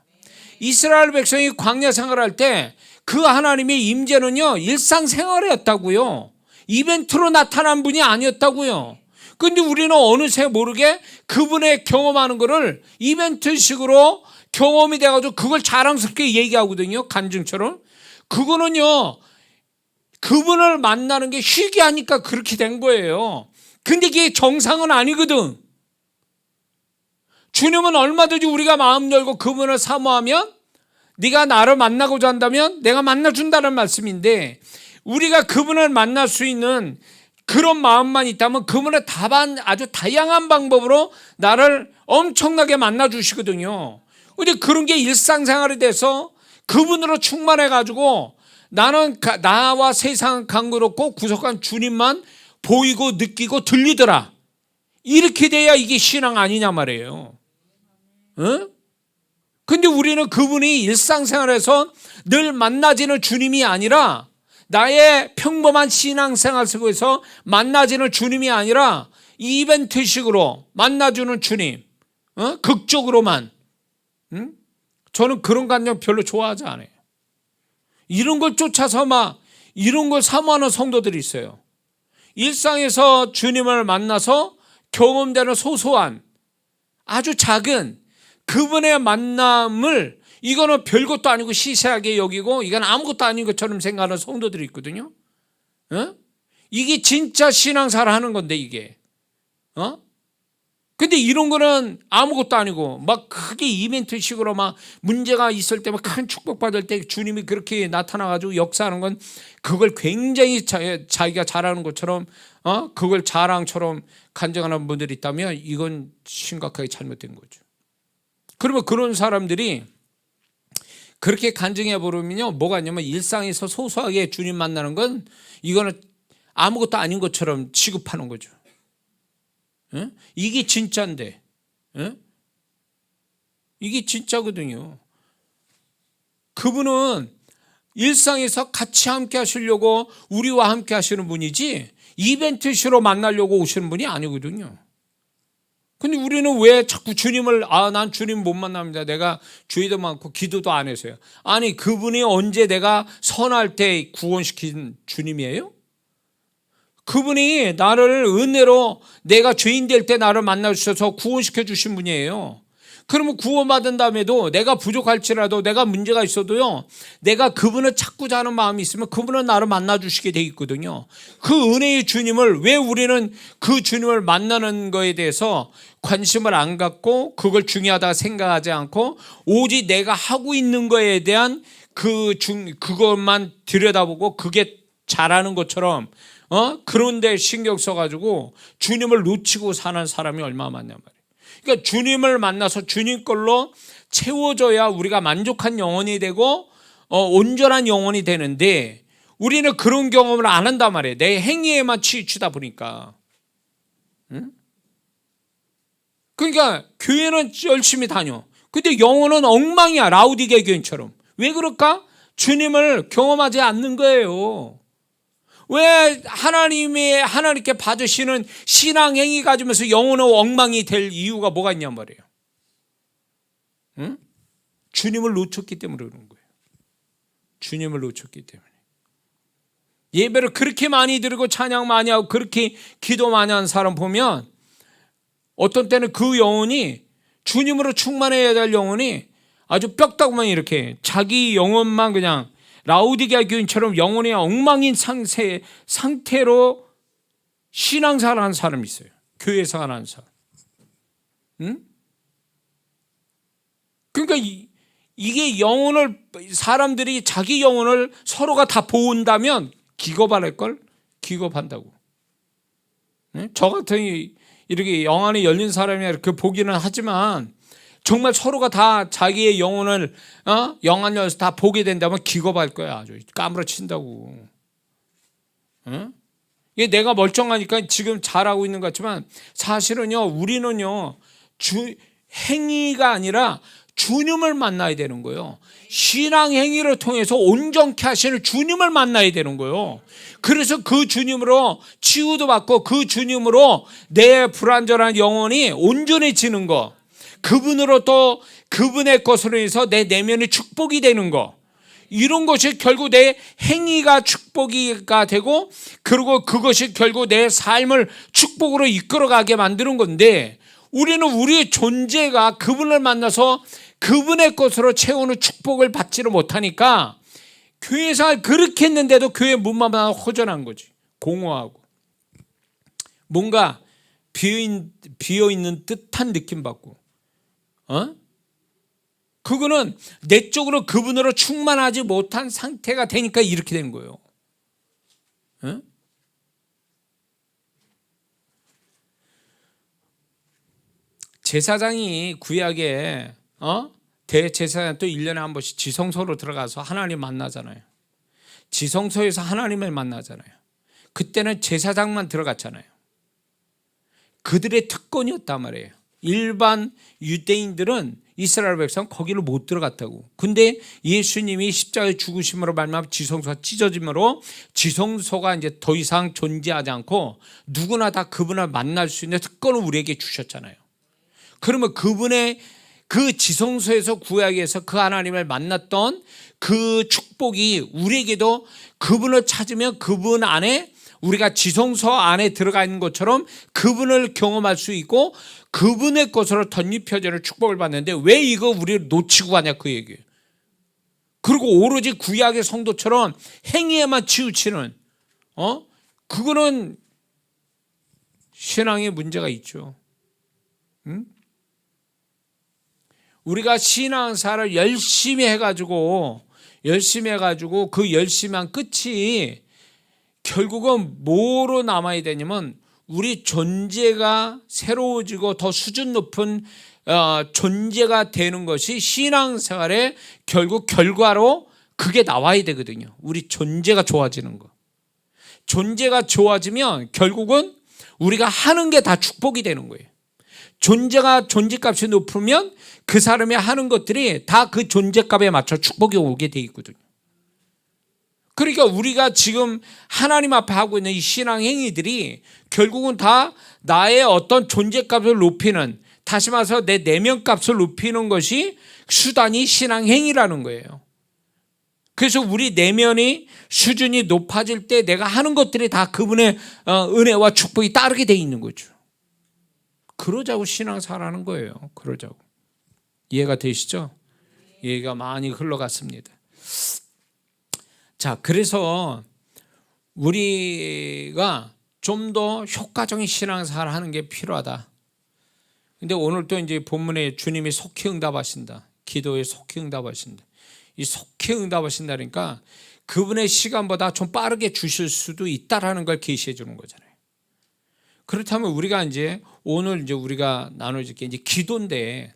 이스라엘 백성이 광야 생활할 때 그 하나님의 임재는요 일상생활이었다고요. 이벤트로 나타난 분이 아니었다고요. 근데 우리는 어느새 모르게 그분의 경험하는 거를 이벤트식으로 경험이 돼가지고 그걸 자랑스럽게 얘기하거든요. 간증처럼. 그거는요 그분을 만나는 게 쉬게 하니까 그렇게 된 거예요. 근데 이게 정상은 아니거든. 주님은 얼마든지 우리가 마음 열고 그분을 사모하면 네가 나를 만나고자 한다면 내가 만나준다는 말씀인데 우리가 그분을 만날 수 있는 그런 마음만 있다면 그분의 아주 다양한 방법으로 나를 엄청나게 만나주시거든요. 근데 그런 게 일상생활이 돼서 그분으로 충만해가지고 나는 나와 세상 강구롭고 구속한 주님만 보이고 느끼고 들리더라. 이렇게 돼야 이게 신앙 아니냐 말이에요. 근데 우리는 그분이 일상생활에서 늘 만나지는 주님이 아니라 나의 평범한 신앙생활 속에서 만나지는 주님이 아니라 이벤트식으로 만나주는 주님, 극적으로만. 저는 그런 관념 별로 좋아하지 않아요. 이런 걸 쫓아서 이런 걸 사모하는 성도들이 있어요. 일상에서 주님을 만나서 경험되는 소소한 아주 작은 그분의 만남을 이거는 별것도 아니고 시시하게 여기고 이건 아무것도 아닌 것처럼 생각하는 성도들이 있거든요. 이게 진짜 신앙생활 하는 건데 이게. 근데 이런 거는 아무것도 아니고 크게 이벤트식으로 문제가 있을 때 큰 축복받을 때 주님이 그렇게 나타나가지고 역사하는 건 그걸 굉장히 자기가 잘하는 것처럼 그걸 자랑처럼 간증하는 분들이 있다면 이건 심각하게 잘못된 거죠. 그러면 그런 사람들이 그렇게 간증해 보면요 뭐가 있냐면 일상에서 소소하게 주님 만나는 건 이거는 아무것도 아닌 것처럼 취급하는 거죠. 이게 진짜인데 이게 진짜거든요. 그분은 일상에서 같이 함께 하시려고 우리와 함께 하시는 분이지 이벤트식으로 만나려고 오시는 분이 아니거든요. 근데 우리는 왜 자꾸 주님을 난 주님 못 만납니다. 내가 죄도 많고 기도도 안 해서요. 아니 그분이 언제 내가 선할 때 구원시킨 주님이에요? 그분이 나를 은혜로 내가 죄인 될 때 나를 만나주셔서 구원시켜 주신 분이에요. 그러면 구원받은 다음에도 내가 부족할지라도 내가 문제가 있어도요 내가 그분을 찾고자 하는 마음이 있으면 그분은 나를 만나주시게 돼 있거든요. 그 은혜의 주님을 왜 우리는 그 주님을 만나는 거에 대해서 관심을 안 갖고 그걸 중요하다 생각하지 않고 오직 내가 하고 있는 거에 대한 그것만 들여다보고 그게 잘하는 것처럼 그런데 신경 써가지고 주님을 놓치고 사는 사람이 얼마나 많냐 말이에요. 그러니까 주님을 만나서 주님 걸로 채워져야 우리가 만족한 영혼이 되고 온전한 영혼이 되는데 우리는 그런 경험을 안 한단 말이에요. 내 행위에만 치우치다 보니까. 그러니까 교회는 열심히 다녀. 근데 영혼은 엉망이야. 라우디게 교인처럼. 왜 그럴까? 주님을 경험하지 않는 거예요. 왜 하나님께 받으시는 신앙 행위 가지면서 영혼의 엉망이 될 이유가 뭐가 있냔 말이에요. 주님을 놓쳤기 때문에 그런 거예요. 주님을 놓쳤기 때문에. 예배를 그렇게 많이 드리고 찬양 많이 하고 그렇게 기도 많이 하는 사람 보면 어떤 때는 그 영혼이 주님으로 충만해야 될 영혼이 아주 뼈다구만 이렇게 자기 영혼만 그냥 라우디게아 교인처럼 영혼이 엉망인 상태로 신앙생활을 하는 사람이 있어요. 교회생활을 하는 사람. 응? 그러니까 이게 영혼을, 사람들이 자기 영혼을 서로가 다 보온다면 기겁할 걸 기겁한다고. 응? 저 같은 이렇게 영안이 열린 사람이 이렇게 보기는 하지만 정말 서로가 다 자기의 영혼을 영안 열어서 다 보게 된다면 기겁할 거야. 아주 까무러친다고. 응? 이게 내가 멀쩡하니까 지금 잘하고 있는 것 같지만 사실은요, 우리는요, 행위가 아니라 주님을 만나야 되는 거예요. 신앙 행위를 통해서 온전케 하시는 주님을 만나야 되는 거예요. 그래서 그 주님으로 치유도 받고 그 주님으로 내 불완전한 영혼이 온전해지는 거, 그분으로 또 그분의 것으로 해서 내 내면이 축복이 되는 거, 이런 것이 결국 내 행위가 축복이가 되고, 그리고 그것이 결국 내 삶을 축복으로 이끌어가게 만드는 건데, 우리는 우리의 존재가 그분을 만나서 그분의 것으로 채우는 축복을 받지를 못하니까 교회 생활 그렇게 했는데도 교회 문만 허전한 거지. 공허하고 뭔가 비어있는 듯한 느낌 받고, 그거는 내적으로 그분으로 충만하지 못한 상태가 되니까 이렇게 되는 거예요. 제사장이 구약에 대제사장 또 1년에 한 번씩 지성소로 들어가서 하나님 만나잖아요. 지성소에서 하나님을 만나잖아요. 그때는 제사장만 들어갔잖아요. 그들의 특권이었단 말이에요. 일반 유대인들은, 이스라엘 백성 거기를 못 들어갔다고. 근데 예수님이 십자가에 죽으심으로 말미암아 지성소가 찢어짐으로 지성소가 이제 더 이상 존재하지 않고 누구나 다 그분을 만날 수 있는 특권을 우리에게 주셨잖아요. 그러면 그분의 그 지성소에서 구약에서 그 하나님을 만났던 그 축복이 우리에게도 그분을 찾으면 그분 안에, 우리가 지성소 안에 들어가 있는 것처럼 그분을 경험할 수 있고 그분의 것으로 덧입혀지는 축복을 받는데, 왜 이거 우리를 놓치고 가냐 그 얘기예요. 그리고 오로지 구약의 성도처럼 행위에만 치우치는, 그거는 신앙에 문제가 있죠. 응? 우리가 신앙사를 열심히 해가지고 그 열심한 끝이 결국은 뭐로 남아야 되냐면, 우리 존재가 새로워지고 더 수준 높은 존재가 되는 것이 신앙생활의 결국 결과로 그게 나와야 되거든요. 우리 존재가 좋아지는 거. 존재가 좋아지면 결국은 우리가 하는 게 다 축복이 되는 거예요. 존재값이 높으면 그 사람이 하는 것들이 다 그 존재값에 맞춰 축복이 오게 돼 있거든요. 그러니까 우리가 지금 하나님 앞에 하고 있는 이 신앙 행위들이 결국은 다 나의 어떤 존재값을 높이는, 다시 말해서 내 내면값을 높이는 것이 수단이 신앙 행위라는 거예요. 그래서 우리 내면이 수준이 높아질 때 내가 하는 것들이 다 그분의 은혜와 축복이 따르게 돼 있는 거죠. 그러자고 신앙생활하는 거예요. 그러자고. 이해가 되시죠? 이해가 많이 흘러갔습니다. 자, 그래서 우리가 좀 더 효과적인 신앙생활을 하는 게 필요하다. 근데 오늘 또 이제 본문에 주님이 속히 응답하신다. 기도에 속히 응답하신다. 이 속히 응답하신다니까 그분의 시간보다 좀 빠르게 주실 수도 있다라는 걸 계시해 주는 거잖아요. 그렇다면 우리가 이제 오늘 이제 우리가 나눠질 게 이제 기도인데,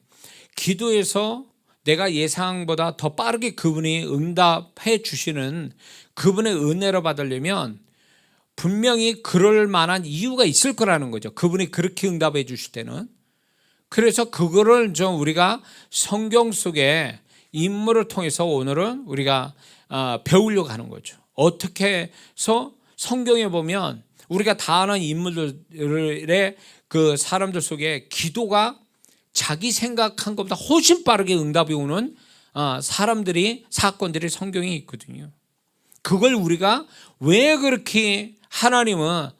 기도에서 내가 예상보다 더 빠르게 그분이 응답해 주시는 그분의 은혜를 받으려면 분명히 그럴 만한 이유가 있을 거라는 거죠. 그분이 그렇게 응답해 주실 때는. 그래서 그거를 좀 우리가 성경 속에 인물을 통해서 오늘은 우리가 배우려고 하는 거죠. 어떻게 해서 성경에 보면 우리가 다 아는 인물들의 그 사람들 속에 기도가 자기 생각한 것보다 훨씬 빠르게 응답이 오는 사건들이 성경에 있거든요. 그걸 우리가 왜 그렇게 하나님은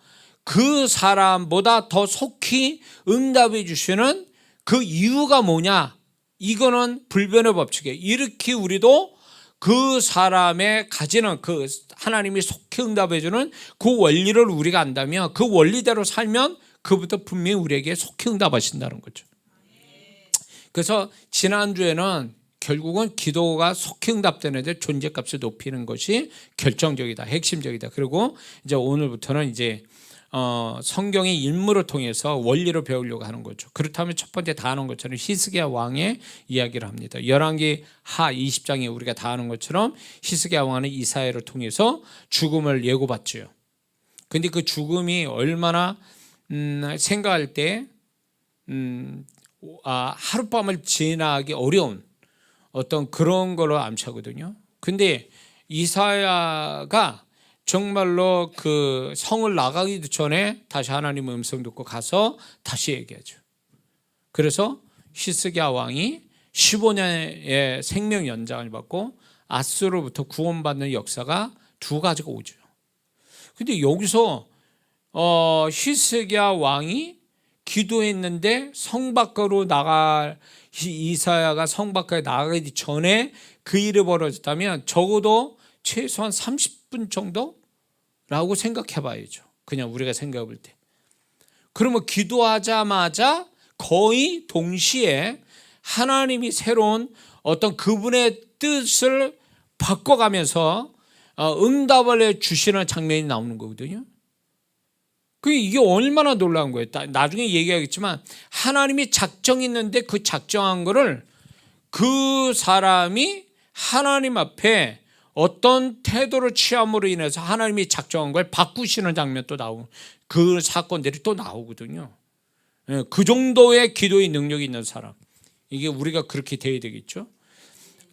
그 사람보다 더 속히 응답해 주시는 그 이유가 뭐냐? 이거는 불변의 법칙이에요. 이렇게 우리도 그 사람의 가지는 그 하나님이 속히 응답해 주는 그 원리를 우리가 안다면, 그 원리대로 살면 그부터 분명히 우리에게 속히 응답하신다는 거죠. 그래서 지난주에는 결국은 기도가 속히 응답되는데 존재값을 높이는 것이 결정적이다, 핵심적이다. 그리고 이제 오늘부터는 이제 성경의 인물을 통해서 원리를 배우려고 하는 거죠. 그렇다면 첫 번째 다 아는 것처럼 히스기야 왕의 이야기를 합니다. 열왕기 하 20장에 우리가 다 아는 것처럼 히스기야 왕은 이사야를 통해서 죽음을 예고받죠. 근데 그 죽음이 얼마나 생각할 때 하룻밤을 지나기 어려운 어떤 그런 걸로 암시하거든요. 근데 이사야가 정말로 그 성을 나가기 전에 다시 하나님의 음성 듣고 가서 다시 얘기하죠. 그래서 히스기야 왕이 15년의 생명 연장을 받고 아수로부터 구원받는 역사가 두 가지가 오죠. 근데 여기서 히스기야 왕이 기도했는데 성 밖으로 이사야가 성 밖에 나가기 전에 그 일이 벌어졌다면 적어도 최소한 30분 정도라고 생각해 봐야죠. 그냥 우리가 생각해 볼 때. 그러면 기도하자마자 거의 동시에 하나님이 새로운 어떤 그분의 뜻을 바꿔가면서 응답을 해 주시는 장면이 나오는 거거든요. 이게 얼마나 놀라운 거예요. 나중에 얘기하겠지만 하나님이 작정했는데 그 작정한 거를 그 사람이 하나님 앞에 어떤 태도를 취함으로 인해서 하나님이 작정한 걸 바꾸시는 장면도 나오고 그 사건들이 또 나오거든요. 그 정도의 기도의 능력이 있는 사람, 이게 우리가 그렇게 돼야 되겠죠.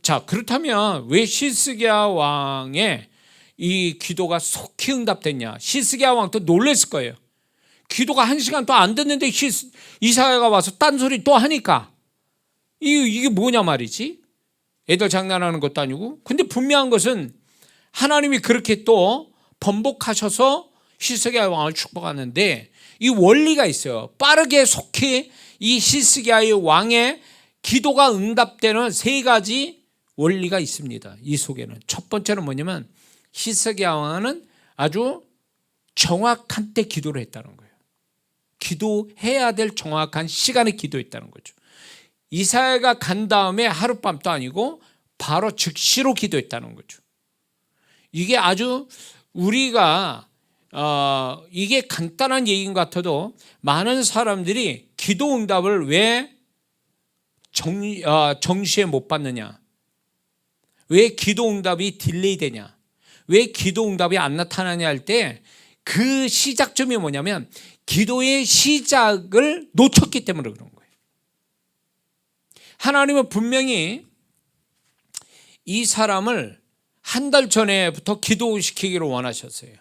자, 그렇다면 왜 히스기야 왕의 이 기도가 속히 응답됐냐? 히스기야 왕도 놀랐을 거예요. 기도가 1시간도 안 됐는데 이사야가 와서 딴소리 또 하니까 이게 뭐냐 말이지. 애들 장난하는 것도 아니고. 근데 분명한 것은 하나님이 그렇게 또 번복하셔서 히스기야 왕을 축복하는데 이 원리가 있어요. 빠르게 속히 이 히스기야의 왕의 기도가 응답되는 세 가지 원리가 있습니다. 이 속에는 첫 번째는 뭐냐면 히스기야 왕은 아주 정확한 때 기도를 했다는 거예요. 기도해야 될 정확한 시간에 기도했다는 거죠. 이사야가 간 다음에 하룻밤도 아니고 바로 즉시로 기도했다는 거죠. 이게 아주 우리가 이게 간단한 얘기인 것 같아도 많은 사람들이 기도 응답을 왜 정시에 못 받느냐, 왜 기도 응답이 딜레이 되냐, 왜 기도 응답이 안 나타나냐 할 때 그 시작점이 뭐냐면 기도의 시작을 놓쳤기 때문에 그런 거예요. 하나님은 분명히 이 사람을 한 달 전에부터 기도시키기를 원하셨어요.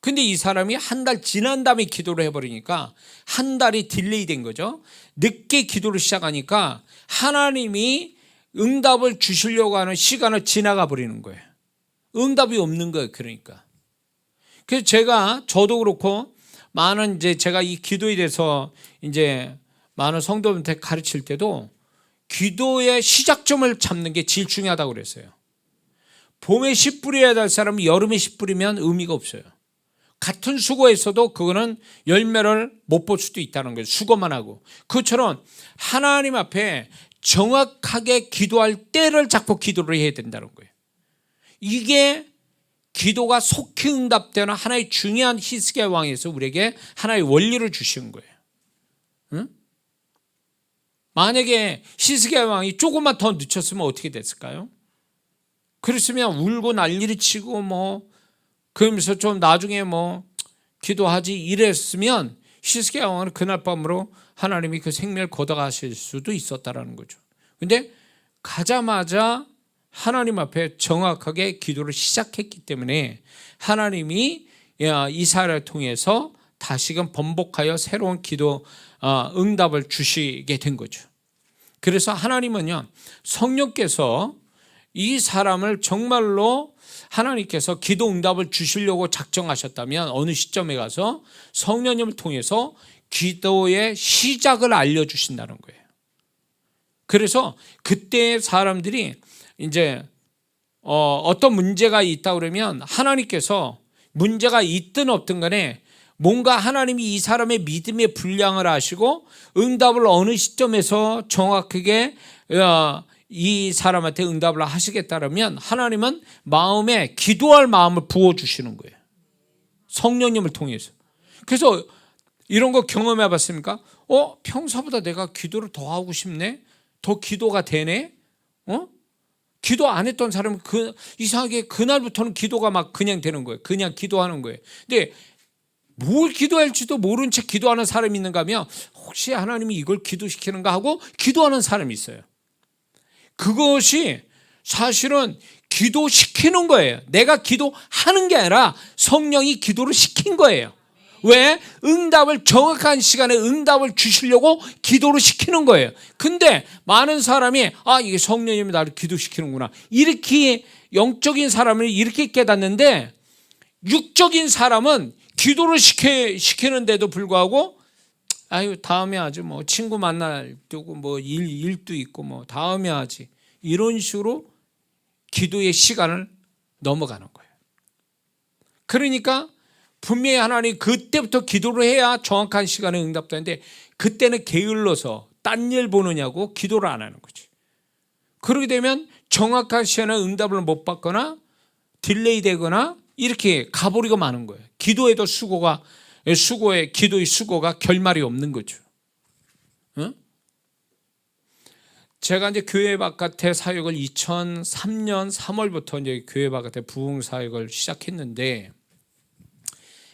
근데 이 사람이 한 달 지난 다음에 기도를 해버리니까 한 달이 딜레이 된 거죠. 늦게 기도를 시작하니까 하나님이 응답을 주시려고 하는 시간을 지나가 버리는 거예요. 응답이 없는 거예요. 그러니까. 그래서 저도 그렇고 많은 제가 이 기도에 대해서 이제 많은 성도들한테 가르칠 때도 기도의 시작점을 잡는 게 제일 중요하다고 그랬어요. 봄에 씨 뿌려야 될 사람이 여름에 씨 뿌리면 의미가 없어요. 같은 수고에서도 그거는 열매를 못 볼 수도 있다는 거예요. 수고만 하고. 그것처럼 하나님 앞에 정확하게 기도할 때를 잡고 기도를 해야 된다는 거예요. 이게 기도가 속히 응답되는 하나의 중요한 히스기야 왕에서 우리에게 하나의 원리를 주신 거예요. 응? 만약에 히스기야 왕이 조금만 더 늦췄으면 어떻게 됐을까요? 그랬으면 울고 난리를 치고 그러면서 좀 나중에 기도하지 이랬으면 히스기야 왕은 그날 밤으로 하나님이 그 생명을 걷어가실 수도 있었다라는 거죠. 근데 가자마자 하나님 앞에 정확하게 기도를 시작했기 때문에 하나님이 이사야를 통해서 다시금 번복하여 새로운 기도 응답을 주시게 된 거죠. 그래서 하나님은요, 성령께서 이 사람을 정말로 하나님께서 기도 응답을 주시려고 작정하셨다면 어느 시점에 가서 성령님을 통해서 기도의 시작을 알려주신다는 거예요. 그래서 그때 사람들이 이제 어떤 문제가 있다 그러면 하나님께서 문제가 있든 없든 간에 뭔가 하나님이 이 사람의 믿음의 분량을 아시고 응답을 어느 시점에서 정확하게 이 사람한테 응답을 하시겠다면 하나님은 마음에 기도할 마음을 부어주시는 거예요. 성령님을 통해서. 그래서 이런 거 경험해 봤습니까? 평소보다 내가 기도를 더 하고 싶네? 더 기도가 되네? 기도 안 했던 사람은 이상하게 그날부터는 기도가 막 그냥 되는 거예요. 그냥 기도하는 거예요. 근데 뭘 기도할지도 모른 채 기도하는 사람이 있는가 하면 혹시 하나님이 이걸 기도시키는가 하고 기도하는 사람이 있어요. 그것이 사실은 기도시키는 거예요. 내가 기도하는 게 아니라 성령이 기도를 시킨 거예요. 왜? 응답을 정확한 시간에 응답을 주시려고 기도를 시키는 거예요. 근데 많은 사람이 이게 성령님이 나를 기도시키는구나. 이렇게 영적인 사람은 이렇게 깨닫는데 육적인 사람은 기도를 시키는데도 불구하고 다음에 하지 뭐 친구 만날 때고 뭐 일도 있고 뭐 다음에 하지 이런 식으로 기도의 시간을 넘어가는 거예요. 그러니까 분명히 하나님 그때부터 기도를 해야 정확한 시간에 응답되는데 그때는 게을러서 딴 일 보느냐고 기도를 안 하는 거지. 그렇게 되면 정확한 시간에 응답을 못 받거나 딜레이 되거나 이렇게 가버리고 마는 거예요. 기도에도 기도의 수고가 결말이 없는 거죠. 제가 이제 교회 바깥에 사역을 2003년 3월부터 이제 교회 바깥에 부흥 사역을 시작했는데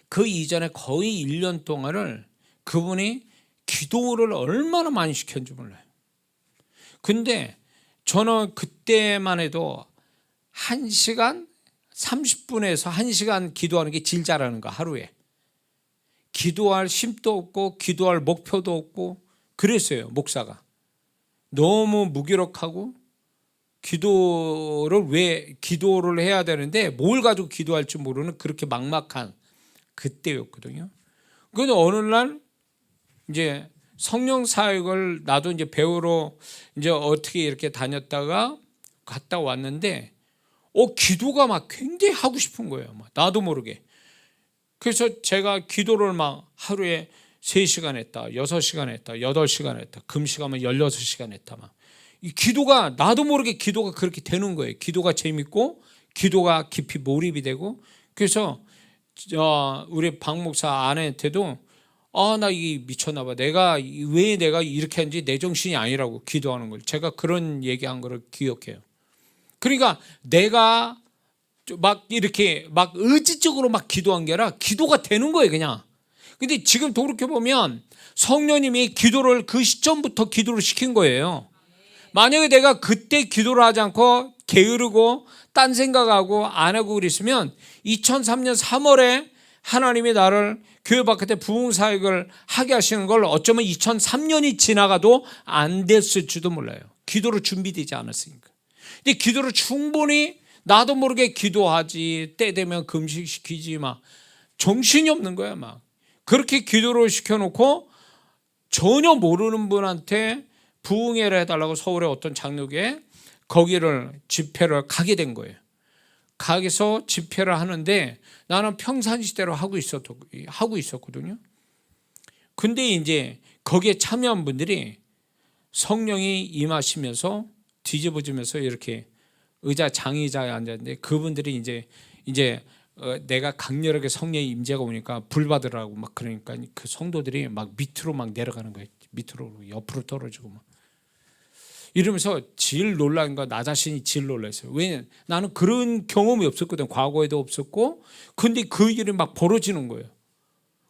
그 이전에 거의 1년 동안을 그분이 기도를 얼마나 많이 시켰는지 몰라요. 근데 저는 그때만 해도 1시간 30분에서 1시간 기도하는 게 제일 잘하는 거 하루에. 기도할 힘도 없고 기도할 목표도 없고 그랬어요. 목사가. 너무 무기력하고 기도를 해야 되는데 뭘 가지고 기도할지 모르는 그렇게 막막한 그때였거든요. 그런데 어느 날 이제 성령 사역을 나도 이제 배우러 이제 어떻게 이렇게 다녔다가 갔다 왔는데 기도가 막 굉장히 하고 싶은 거예요. 나도 모르게. 그래서 제가 기도를 막 하루에 3시간 했다, 6시간 했다, 8시간 했다, 금식하면 16시간 했다. 이 기도가 나도 모르게 기도가 그렇게 되는 거예요. 기도가 재밌고 기도가 깊이 몰입이 되고 그래서 우리 박 목사 아내한테도 나 이게 미쳤나 봐. 왜 내가 이렇게 하는지 내 정신이 아니라고 기도하는 걸. 제가 그런 얘기한 거를 기억해요. 그러니까 내가 막 이렇게 막 의지적으로 막 기도한 게 아니라 기도가 되는 거예요, 그냥. 근데 지금 돌이켜보면 성령님이 기도를 그 시점부터 기도를 시킨 거예요. 만약에 내가 그때 기도를 하지 않고 게으르고 딴 생각하고 안 하고 그랬으면 2003년 3월에 하나님이 나를 교회 바깥에 부흥 사역을 하게 하시는 걸 어쩌면 2003년이 지나가도 안 됐을지도 몰라요. 기도로 준비되지 않았으니까. 근데 기도를 충분히 나도 모르게 기도하지 때 되면 금식시키지 막 정신이 없는 거야 막. 그렇게 기도를 시켜놓고 전혀 모르는 분한테 부흥회를 해달라고 서울의 어떤 장로교에 거기를 집회를 가게 된 거예요. 가게서 집회를 하는데 나는 평상시대로 하고 있었거든요. 근데 이제 거기에 참여한 분들이 성령이 임하시면서 뒤집어지면서 이렇게 장의자에 앉았는데 그분들이 이제 내가 강렬하게 성령의 임재가 오니까 불 받으라고 막 그러니까 그 성도들이 막 밑으로 막 내려가는 거예요. 밑으로 옆으로 떨어지고 막 이러면서 제일 놀란 거 나 자신이 제일 놀랐어요. 왜냐면 나는 그런 경험이 없었거든. 과거에도 없었고 근데 그 일이 막 벌어지는 거예요.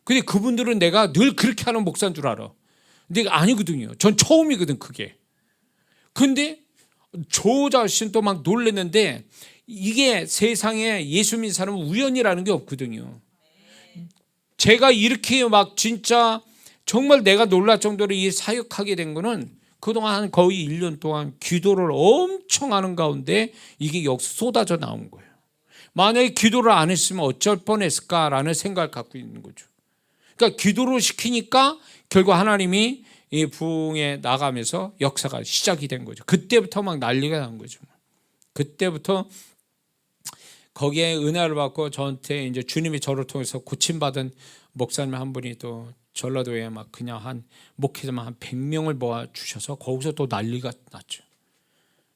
근데 그분들은 내가 늘 그렇게 하는 목사인 줄 알아. 근데 아니거든요. 전 처음이거든 그게. 근데 저 자신도 막 놀랐는데 이게 세상에 예수 믿는 사람은 우연이라는 게 없거든요. 제가 이렇게 막 진짜 정말 내가 놀랄 정도로 이 사역하게 된 거는 그동안 거의 1년 동안 기도를 엄청 하는 가운데 이게 여기서 쏟아져 나온 거예요. 만약에 기도를 안 했으면 어쩔 뻔했을까라는 생각을 갖고 있는 거죠. 그러니까 기도를 시키니까 결국 하나님이 이 부흥에 나가면서 역사가 시작이 된 거죠. 그때부터 막 난리가 난 거죠. 그때부터 거기에 은혜를 받고 저한테 이제 주님이 저를 통해서 고침받은 목사님 한 분이 또 전라도에 막 그냥 한 목회자만 한 100명을 모아 주셔서 거기서 또 난리가 났죠.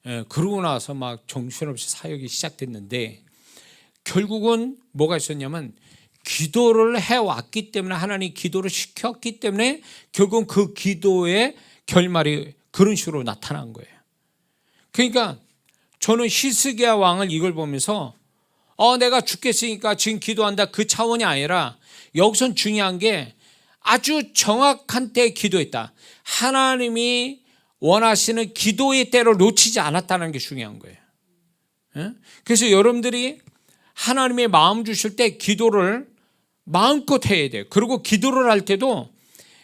예, 그러고 나서 막 정신없이 사역이 시작됐는데 결국은 뭐가 있었냐면 기도를 해왔기 때문에 하나님 기도를 시켰기 때문에 결국은 그 기도의 결말이 그런 식으로 나타난 거예요. 그러니까 저는 히스기야 왕을 이걸 보면서 내가 죽겠으니까 지금 기도한다 그 차원이 아니라 여기선 중요한 게 아주 정확한 때에 기도했다. 하나님이 원하시는 기도의 때를 놓치지 않았다는 게 중요한 거예요. 그래서 여러분들이 하나님의 마음 주실 때 기도를 마음껏 해야 돼요. 그리고 기도를 할 때도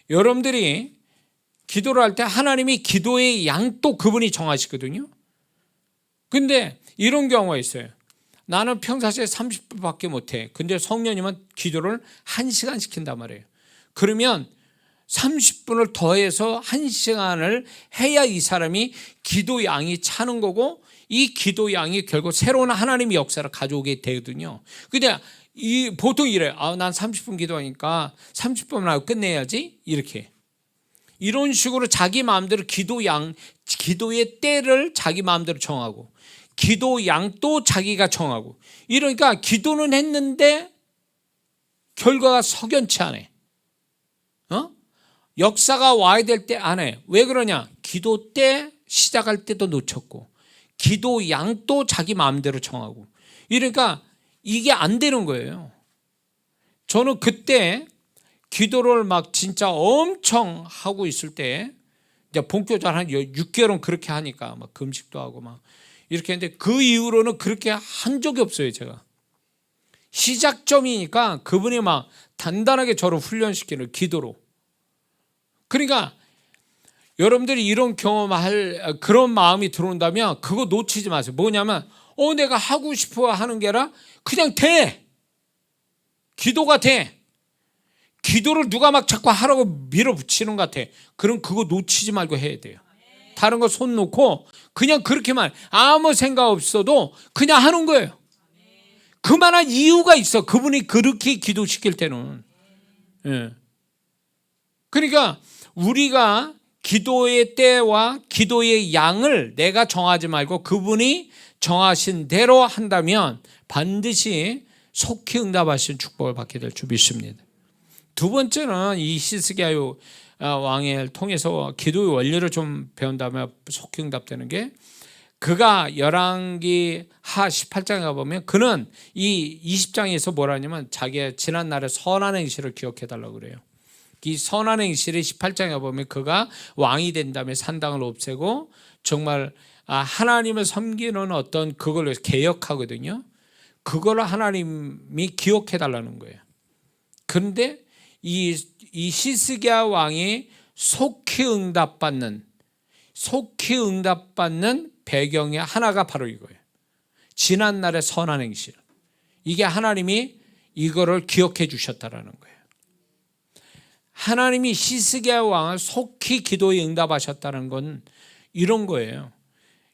여러분들이 기도를 할 때 하나님이 기도의 양도 그분이 정하시거든요. 근데 이런 경우가 있어요. 나는 평상시에 30분밖에 못해. 근데 성령님은 기도를 1시간 시킨단 말이에요. 그러면 30분을 더해서 1시간을 해야 이 사람이 기도 양이 차는 거고 이 기도 양이 결국 새로운 하나님의 역사를 가져오게 되거든요. 근데 보통 이래요. 난 30분 기도하니까 30분만 하고 끝내야지. 이런 식으로 자기 마음대로 기도의 때를 자기 마음대로 정하고 기도 양도 자기가 정하고 이러니까 기도는 했는데 결과가 석연치 않아. 역사가 와야 될 때 안 해. 왜 그러냐? 기도 때 시작할 때도 놓쳤고 기도 양도 자기 마음대로 정하고 이러니까 이게 안 되는 거예요. 저는 그때 기도를 막 진짜 엄청 하고 있을 때 이제 본교장 한 6개월은 그렇게 하니까 막 금식도 하고 막 이렇게 했는데 그 이후로는 그렇게 한 적이 없어요. 제가 시작점이니까 그분이 막 단단하게 저를 훈련시키는 기도로. 그러니까 여러분들이 이런 경험할 그런 마음이 들어온다면 그거 놓치지 마세요. 뭐냐면 내가 하고 싶어 하는 게 아니라 그냥 돼. 기도가 돼. 기도를 누가 막 자꾸 하라고 밀어붙이는 것 같아. 그럼 그거 놓치지 말고 해야 돼요. 다른 거 손 놓고 그냥 그렇게만 아무 생각 없어도 그냥 하는 거예요. 그만한 이유가 있어. 그분이 그렇게 기도시킬 때는. 그러니까 우리가 기도의 때와 기도의 양을 내가 정하지 말고 그분이 정하신 대로 한다면 반드시 속히 응답하신 축복을 받게 될 줄 믿습니다. 두 번째는 이 히스기야 왕을 통해서 기도의 원리를 좀 배운다면 속히 응답되는 게 그가 열왕기 하 18장에 가보면 그는 이 20장에서 뭐라 하냐면 자기의 지난날의 선한 행실을 기억해달라고 그래요. 이 선한 행실이 18장에 보면 그가 왕이 된 다음에 산당을 없애고 정말 하나님을 섬기는 어떤 그걸 개혁하거든요. 그걸 하나님이 기억해달라는 거예요. 그런데 이 히스기야 왕이 속히 응답받는 배경의 하나가 바로 이거예요. 지난날의 선한 행실. 이게 하나님이 이거를 기억해 주셨다라는 거예요. 하나님이 히스기야 왕을 속히 기도에 응답하셨다는 건 이런 거예요.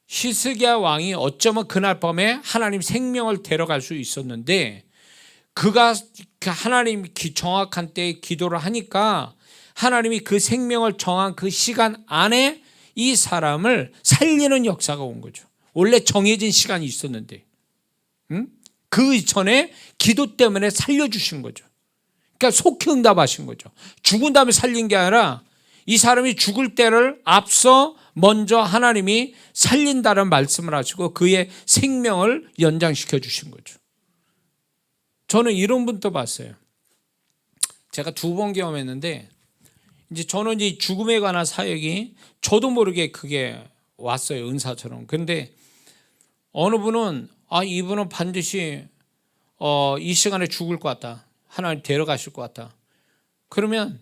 히스기야 왕이 어쩌면 그날 밤에 하나님 생명을 데려갈 수 있었는데 그가 하나님 정확한 때에 기도를 하니까 하나님이 그 생명을 정한 그 시간 안에 이 사람을 살리는 역사가 온 거죠. 원래 정해진 시간이 있었는데 그 전에 기도 때문에 살려주신 거죠. 그러니까 속히 응답하신 거죠. 죽은 다음에 살린 게 아니라 이 사람이 죽을 때를 앞서 먼저 하나님이 살린다는 말씀을 하시고 그의 생명을 연장시켜 주신 거죠. 저는 이런 분도 봤어요. 제가 2번 경험했는데 이제 저는 이 죽음에 관한 사역이 저도 모르게 그게 왔어요. 은사처럼. 근데 어느 분은 이분은 반드시 이 시간에 죽을 것 같다. 하나님 데려가실 것 같다. 그러면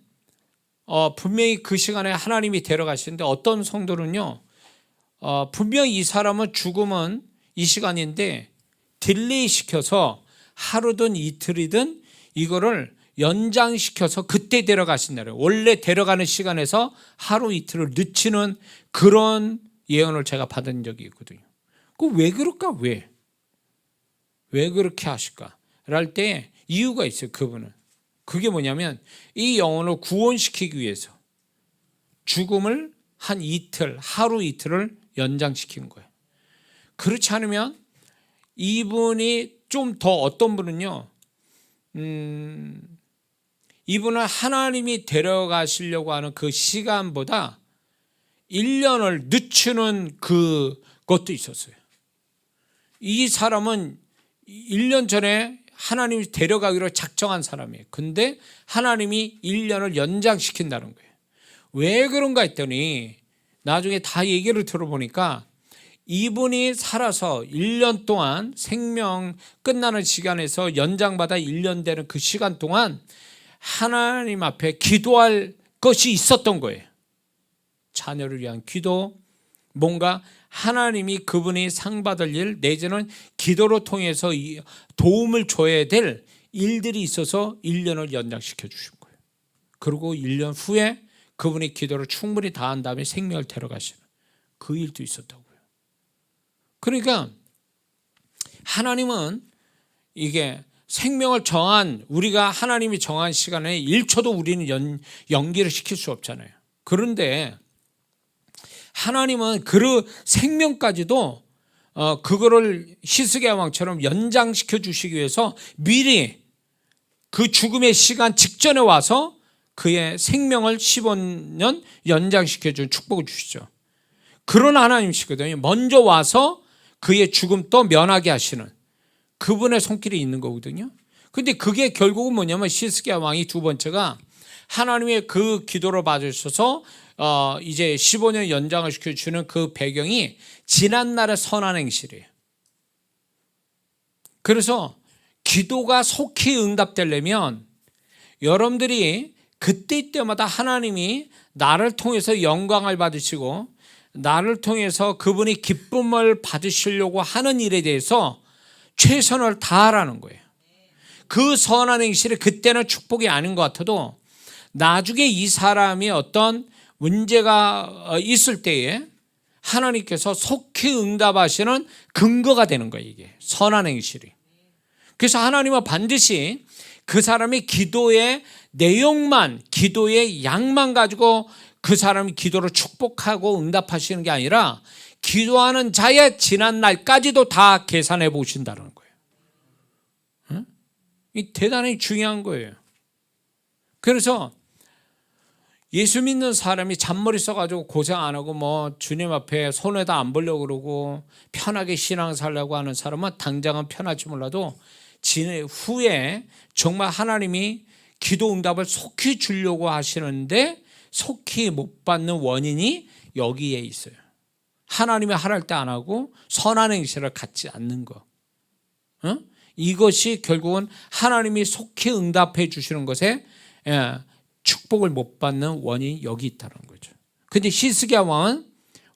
분명히 그 시간에 하나님이 데려가시는데 어떤 성도는요. 분명히 이 사람은 죽음은 이 시간인데 딜레이 시켜서 하루든 이틀이든 이거를 연장시켜서 그때 데려가신다고요. 원래 데려가는 시간에서 하루 이틀을 늦추는 그런 예언을 제가 받은 적이 있거든요. 왜 그럴까? 왜 그렇게 하실까? 랄 때 이유가 있어요. 그분은 그게 뭐냐면 이 영혼을 구원시키기 위해서 죽음을 한 이틀, 하루 이틀을 연장시킨 거예요. 그렇지 않으면 이분이 좀 더 어떤 분은요, 이분은 하나님이 데려가시려고 하는 그 시간보다 1년을 늦추는 그것도 있었어요. 이 사람은 1년 전에 하나님이 데려가기로 작정한 사람이에요. 근데 하나님이 1년을 연장시킨다는 거예요. 왜 그런가 했더니 나중에 다 얘기를 들어보니까 이분이 살아서 1년 동안 생명 끝나는 시간에서 연장받아 1년 되는 그 시간 동안 하나님 앞에 기도할 것이 있었던 거예요. 자녀를 위한 기도, 뭔가 하나님이 그분이 상 받을 일 내지는 기도로 통해서 도움을 줘야 될 일들이 있어서 1년을 연장시켜 주신 거예요. 그리고 1년 후에 그분이 기도를 충분히 다한 다음에 생명을 데려가시는 그 일도 있었다고요. 그러니까 하나님은 이게 생명을 정한, 우리가 하나님이 정한 시간에 1초도 우리는 연기를 시킬 수 없잖아요. 그런데 하나님은 그 생명까지도 그거를 히스기야 왕처럼 연장시켜 주시기 위해서 미리 그 죽음의 시간 직전에 와서 그의 생명을 15년 연장시켜 준 축복을 주시죠. 그런 하나님이시거든요. 먼저 와서 그의 죽음도 면하게 하시는 그분의 손길이 있는 거거든요. 근데 그게 결국은 뭐냐면 히스기야 왕이 두 번째가 하나님의 그 기도를 받으셔서 이제 15년 연장을 시켜주는 그 배경이 지난날의 선한 행실이에요. 그래서 기도가 속히 응답되려면 여러분들이 그때마다 하나님이 나를 통해서 영광을 받으시고 나를 통해서 그분이 기쁨을 받으시려고 하는 일에 대해서 최선을 다하라는 거예요. 그 선한 행실이 그때는 축복이 아닌 것 같아도 나중에 이 사람이 어떤 문제가 있을 때에 하나님께서 속히 응답하시는 근거가 되는 거예요. 이게 선한 행실이. 그래서 하나님은 반드시 그 사람이 기도의 내용만, 기도의 양만 가지고 그 사람이 기도를 축복하고 응답하시는 게 아니라 기도하는 자의 지난 날까지도 다 계산해 보신다는 거예요. 응? 이 대단히 중요한 거예요. 그래서 예수 믿는 사람이 잔머리 써가지고 고생 안 하고 뭐 주님 앞에 손에다 안 보려고 그러고 편하게 신앙 살려고 하는 사람은 당장은 편할지 몰라도 후에 정말 하나님이 기도 응답을 속히 주려고 하시는데 속히 못 받는 원인이 여기에 있어요. 하나님이 하랄 때 안 하고 선한 행실을 갖지 않는 거. 이것이 결국은 하나님이 속히 응답해 주시는 것에 축복을 못 받는 원인이 여기 있다는 거죠. 근데 히스기야 왕은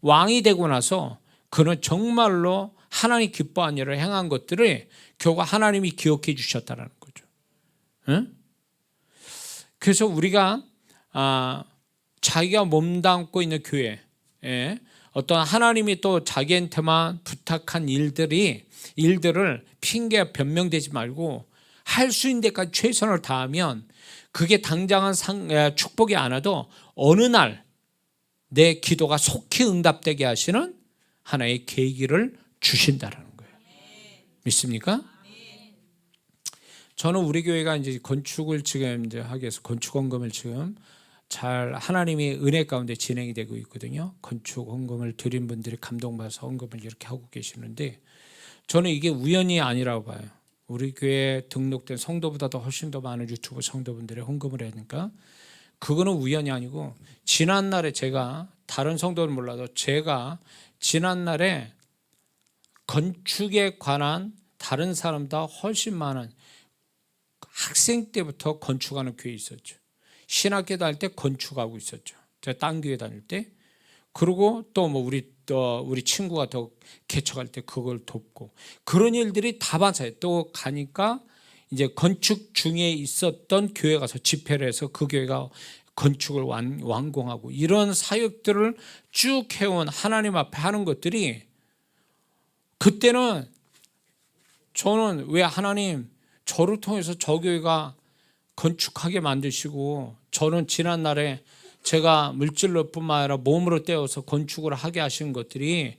왕이 되고 나서 그는 정말로 하나님 기뻐한 일을 행한 것들을 결국 하나님이 기억해 주셨다는 거죠. 그래서 우리가 자기가 몸담고 있는 교회에 어떤 하나님이 또 자기한테만 부탁한 일들을 핑계 변명되지 말고 할 수 있는 데까지 최선을 다하면 그게 당장은 축복이 안 와도 어느 날 내 기도가 속히 응답되게 하시는 하나의 계기를 주신다라는 거예요. 믿습니까? 저는 우리 교회가 이제 건축을 지금 이제 하기 위해서 건축 헌금을 지금 잘 하나님의 은혜 가운데 진행이 되고 있거든요. 건축 헌금을 드린 분들이 감동받아서 헌금을 이렇게 하고 계시는데 저는 이게 우연이 아니라고 봐요. 우리 교회에 등록된 성도보다도 훨씬 더 많은 유튜브 성도분들이 헌금을 하니까 그거는 우연이 아니고 지난날에 제가 다른 성도는 몰라도 제가 지난날에 건축에 관한 다른 사람보다 훨씬 많은 학생 때부터 건축하는 교회 있었죠. 신학교 다닐 때 건축하고 있었죠. 제가 딴 교회 다닐 때. 그리고 또 뭐 우리 친구가 더 개척할 때 그걸 돕고 그런 일들이 다 맞아요. 또 가니까 이제 건축 중에 있었던 교회 가서 집회를 해서 그 교회가 건축을 완공하고 이런 사역들을 쭉 해온 하나님 앞에 하는 것들이 그때는 저는 왜 하나님 저를 통해서 저 교회가 건축하게 만드시고, 저는 지난날에 제가 물질로뿐만 아니라 몸으로 떼어서 건축을 하게 하신 것들이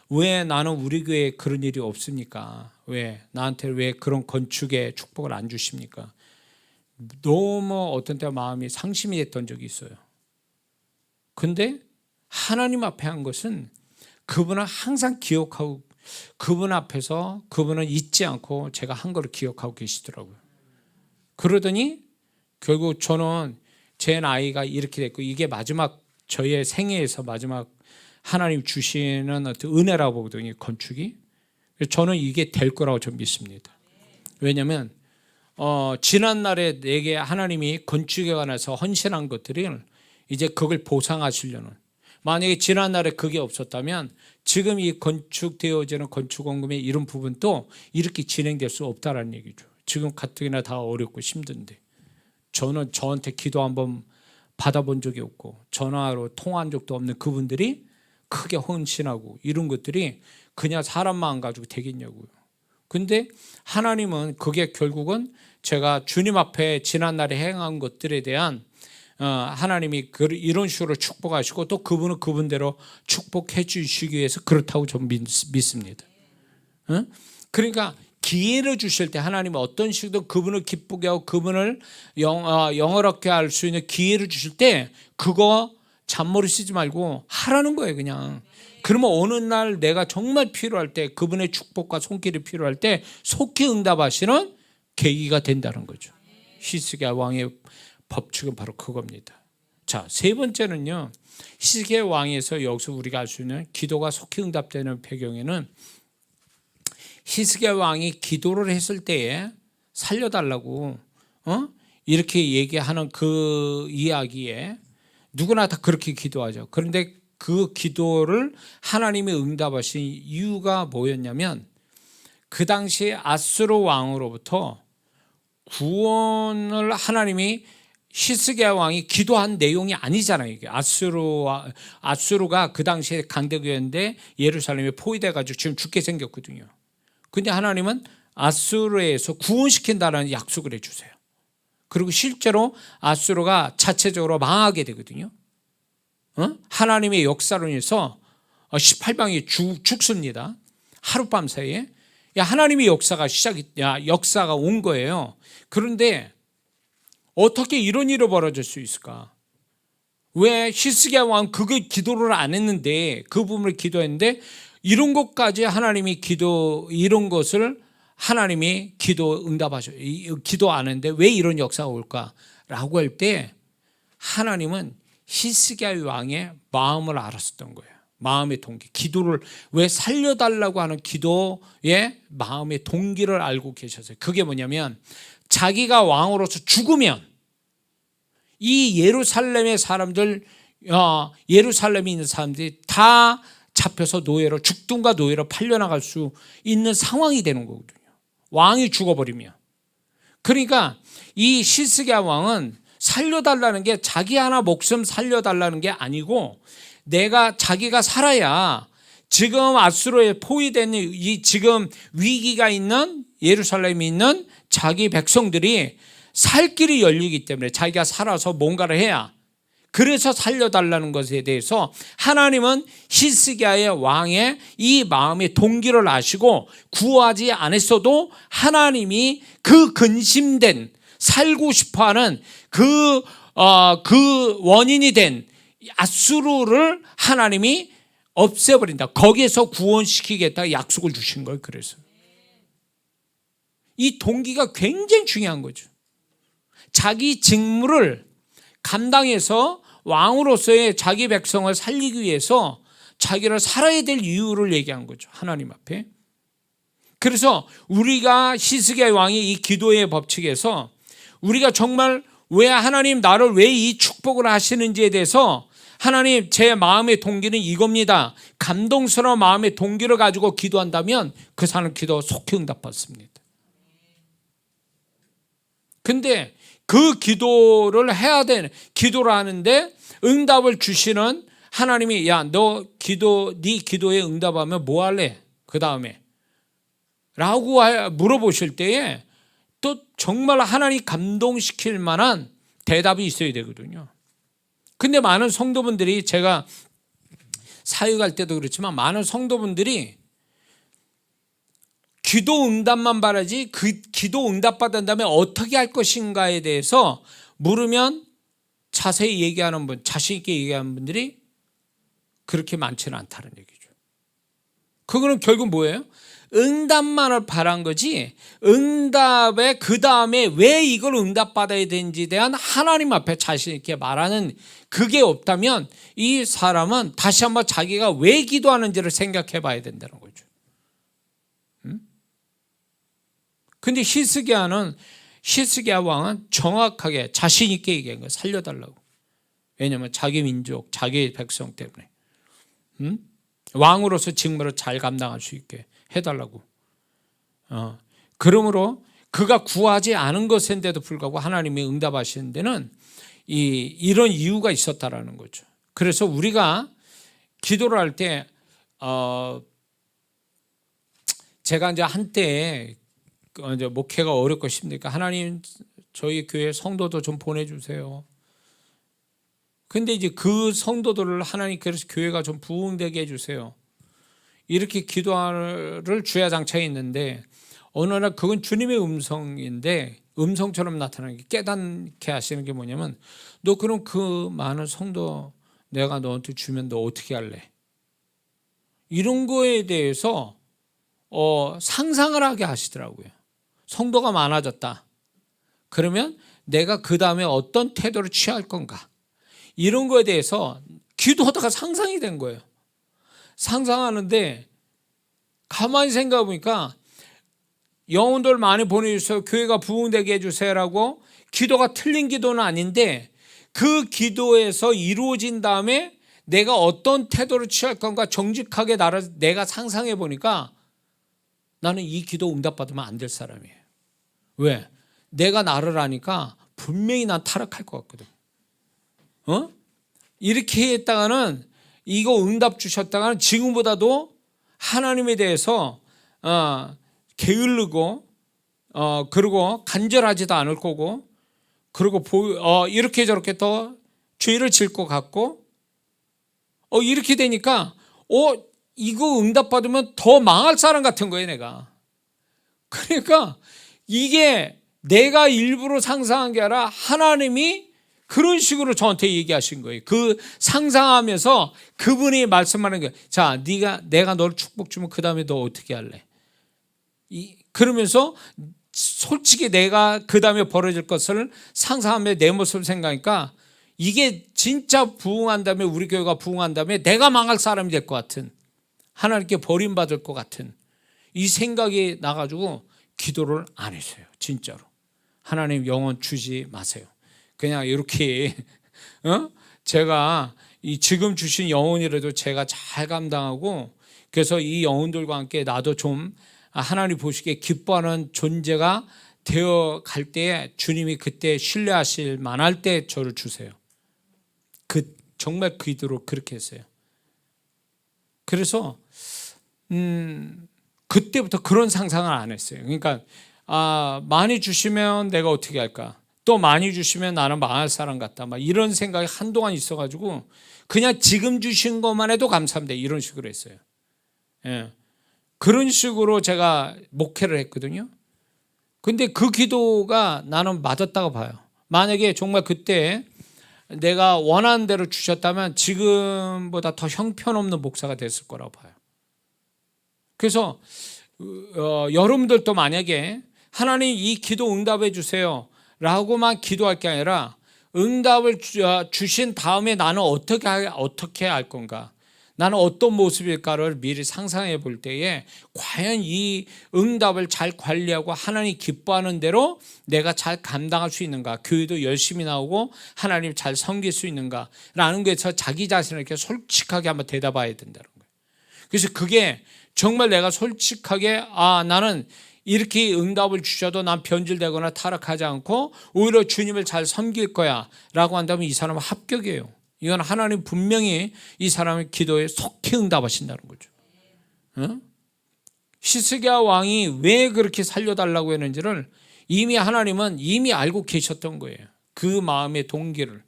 왜 나는 우리 교회에 그런 일이 없습니까? 왜 나한테 왜 그런 건축의 축복을 안 주십니까? 너무 어떤 때 마음이 상심이 됐던 적이 있어요. 근데 하나님 앞에 한 것은 그분은 항상 기억하고, 그분 앞에서 그분은 잊지 않고 제가 한 거를 기억하고 계시더라고요. 그러더니 결국 저는 제 나이가 이렇게 됐고, 이게 마지막 저의 생애에서 마지막 하나님 주시는 어떤 은혜라고 보거든요, 건축이. 저는 이게 될 거라고 좀 믿습니다. 왜냐하면 지난날에 내게 하나님이 건축에 관해서 헌신한 것들을 이제 그걸 보상하시려는, 만약에 지난날에 그게 없었다면 지금 이 건축되어지는 건축원금의 이런 부분도 이렇게 진행될 수 없다라는 얘기죠. 지금 가뜩이나 다 어렵고 힘든데, 저는 저한테 기도 한번 받아본 적이 없고 전화로 통화한 적도 없는 그분들이 크게 헌신하고 이런 것들이 그냥 사람만 가지고 되겠냐고요. 근데 하나님은 그게 결국은 제가 주님 앞에 지난날에 행한 것들에 대한 하나님이 이런 식으로 축복하시고, 또 그분은 그분대로 축복해 주시기 위해서 그렇다고 좀 믿습니다. 그러니까 기회를 주실 때 하나님은 어떤 식으로 그분을 기쁘게 하고 그분을 영화롭게 할 수 있는 기회를 주실 때 그거 잔머리 쓰지 말고 하라는 거예요, 그냥. 그러면 어느 날 내가 정말 필요할 때, 그분의 축복과 손길이 필요할 때 속히 응답하시는 계기가 된다는 거죠. 히스기야 왕의 법칙은 바로 그겁니다. 자, 세 번째는요, 히스기야 왕에서 여기서 우리가 알 수 있는 기도가 속히 응답되는 배경에는 히스기야 왕이 기도를 했을 때에 살려달라고 이렇게 얘기하는 그 이야기에 누구나 다 그렇게 기도하죠. 그런데 그 기도를 하나님이 응답하신 이유가 뭐였냐면, 그 당시 아수르 왕으로부터 구원을 하나님이, 히스기야 왕이 기도한 내용이 아니잖아요. 이게 아수르가 그 당시에 강대국이었는데 예루살렘에 포위돼가지고 지금 죽게 생겼거든요. 근데 하나님은 아수르에서 구원시킨다는 약속을 해주세요. 그리고 실제로 아수르가 자체적으로 망하게 되거든요. 하나님의 역사로 인해서 18방이 죽습니다. 하룻밤 사이에. 하나님의 역사가 온 거예요. 그런데 어떻게 이런 일이 벌어질 수 있을까? 왜 히스기야 왕 그거 기도를 안 했는데, 그 부분을 기도했는데 이런 것까지 하나님이 이런 것을 하나님이 기도 안 했는데 왜 이런 역사가 올까라고 할 때, 하나님은 히스기야 왕의 마음을 알았었던 거예요. 마음의 동기, 기도를 왜 살려달라고 하는 기도의 마음의 동기를 알고 계셨어요. 그게 뭐냐면, 자기가 왕으로서 죽으면 이 예루살렘의 사람들, 예루살렘에 있는 사람들이 다 잡혀서 노예로, 죽든가 노예로 팔려나갈 수 있는 상황이 되는 거거든요. 왕이 죽어버리면. 그러니까 이 히스기야 왕은 살려달라는 게 자기 하나 목숨 살려달라는 게 아니고, 자기가 살아야 지금 아수르에 포위된 이 지금 위기가 있는 예루살렘에 있는 자기 백성들이 살 길이 열리기 때문에 자기가 살아서 뭔가를 해야, 그래서 살려달라는 것에 대해서 하나님은 히스기야의 왕의 이 마음의 동기를 아시고, 구하지 않았어도 하나님이 그 근심된, 살고 싶어하는 그 원인이 된 아수르를 하나님이 없애버린다. 거기에서 구원시키겠다 약속을 주신 거예요. 그래서 이 동기가 굉장히 중요한 거죠. 자기 직무를 감당해서 왕으로서의 자기 백성을 살리기 위해서 자기를 살아야 될 이유를 얘기한 거죠, 하나님 앞에. 그래서 우리가 히스기야 왕이 이 기도의 법칙에서 우리가 정말 왜 하나님 나를 왜 이 축복을 하시는지에 대해서, 하나님 제 마음의 동기는 이겁니다, 감동스러운 마음의 동기를 가지고 기도한다면 그 사람 기도 속히 응답받습니다. 근데 그 기도를 해야 되는, 기도를 하는데 응답을 주시는 하나님이, 너 네 기도에 응답하면 뭐 할래? 그 다음에 라고 물어보실 때에 또 정말 하나님 감동시킬 만한 대답이 있어야 되거든요. 근데 많은 성도분들이, 제가 사역할 때도 그렇지만 많은 성도분들이 기도 응답만 바라지 그 기도 응답 받은 다음에 어떻게 할 것인가에 대해서 물으면 자세히 얘기하는 분, 자신 있게 얘기하는 분들이 그렇게 많지는 않다는 얘기죠. 그거는 결국 뭐예요? 응답만을 바란 거지, 응답에 그 다음에 왜 이걸 응답받아야 되는지에 대한 하나님 앞에 자신 있게 말하는 그게 없다면 이 사람은 다시 한번 자기가 왜 기도하는지를 생각해 봐야 된다는 거죠. 근데 히스기야 왕은 정확하게 자신 있게 얘기한 거예요. 살려달라고. 왜냐하면 자기 민족, 자기 백성 때문에 왕으로서 직무를 잘 감당할 수 있게 해달라고. 그러므로 그가 구하지 않은 것인데도 불구하고 하나님이 응답하시는 데는 이런 이유가 있었다라는 거죠. 그래서 우리가 기도를 할 때 제가 이제 한때 이제 목회가 어렵고 싶으니까 하나님 저희 교회 성도도 좀 보내주세요. 근데 이제 그 성도들을 하나님 그래서 교회가 좀 부흥되게 해주세요. 이렇게 기도를 주야장창에 있는데 어느 날 그건 주님의 음성인데 음성처럼 나타나는 게 깨닫게 하시는 게 뭐냐면 너 그럼 그 많은 성도 내가 너한테 주면 너 어떻게 할래? 이런 거에 대해서 상상을 하게 하시더라고요. 성도가 많아졌다. 그러면 내가 그 다음에 어떤 태도를 취할 건가? 이런 거에 대해서 기도하다가 상상이 된 거예요. 상상하는데 가만히 생각해 보니까 영혼들 많이 보내주세요. 교회가 부흥되게 해주세요라고 기도가 틀린 기도는 아닌데 그 기도에서 이루어진 다음에 내가 어떤 태도를 취할 건가 정직하게 내가 상상해 보니까 나는 이 기도 응답받으면 안 될 사람이에요. 왜? 내가 나를 아니까 분명히 난 타락할 것 같거든. 이렇게 했다가는 이거 응답 주셨다가는 지금보다도 하나님에 대해서 게을르고 그리고 간절하지도 않을 거고 그리고 이렇게 저렇게 더 죄를 질 것 같고 이렇게 되니까 이거 응답받으면 더 망할 사람 같은 거예요, 내가. 그러니까 이게 내가 일부러 상상한 게 아니라 하나님이 그런 식으로 저한테 얘기하신 거예요. 그 상상하면서 그분이 말씀하는 거예요. 자, 내가 너를 축복 주면 그 다음에 너 어떻게 할래? 그러면서 솔직히 내가 그 다음에 벌어질 것을 상상하며 내 모습을 생각하니까 이게 진짜 부흥한 다음에 우리 교회가 부흥한 다음에 내가 망할 사람이 될 것 같은, 하나님께 버림받을 것 같은 이 생각이 나가지고 기도를 안 했어요. 진짜로. 하나님 영혼 주지 마세요. 그냥 이렇게 제가 지금 주신 영혼이라도 제가 잘 감당하고 그래서 이 영혼들과 함께 나도 좀 하나님 보시기에 기뻐하는 존재가 되어 갈 때에 주님이 그때 신뢰하실 만할 때 저를 주세요. 정말 기도로 그렇게 했어요. 그래서 그때부터 그런 상상을 안 했어요. 그러니까 많이 주시면 내가 어떻게 할까? 또 많이 주시면 나는 망할 사람 같다. 막 이런 생각이 한동안 있어가지고 그냥 지금 주신 것만 해도 감사합니다. 이런 식으로 했어요. 예. 그런 식으로 제가 목회를 했거든요. 근데 그 기도가 나는 맞았다고 봐요. 만약에 정말 그때 내가 원하는 대로 주셨다면 지금보다 더 형편없는 목사가 됐을 거라고 봐요. 그래서 여러분들도 만약에 하나님 이 기도 응답해 주세요 라고만 기도할 게 아니라 응답을 주신 다음에 나는 어떻게 할 건가, 나는 어떤 모습일까를 미리 상상해 볼 때에 과연 이 응답을 잘 관리하고 하나님 기뻐하는 대로 내가 잘 감당할 수 있는가, 교회도 열심히 나오고 하나님 잘 섬길 수 있는가 라는 거에서 자기 자신을 이렇게 솔직하게 한번 대답해야 된다는 거예요. 그래서 그게 정말 내가 솔직하게 나는 이렇게 응답을 주셔도 난 변질되거나 타락하지 않고 오히려 주님을 잘 섬길 거야 라고 한다면 이 사람은 합격이에요. 이건 하나님 분명히 이 사람의 기도에 속히 응답하신다는 거죠. 히스기야 왕이 왜 그렇게 살려달라고 했는지를 이미 하나님은 이미 알고 계셨던 거예요. 그 마음의 동기를.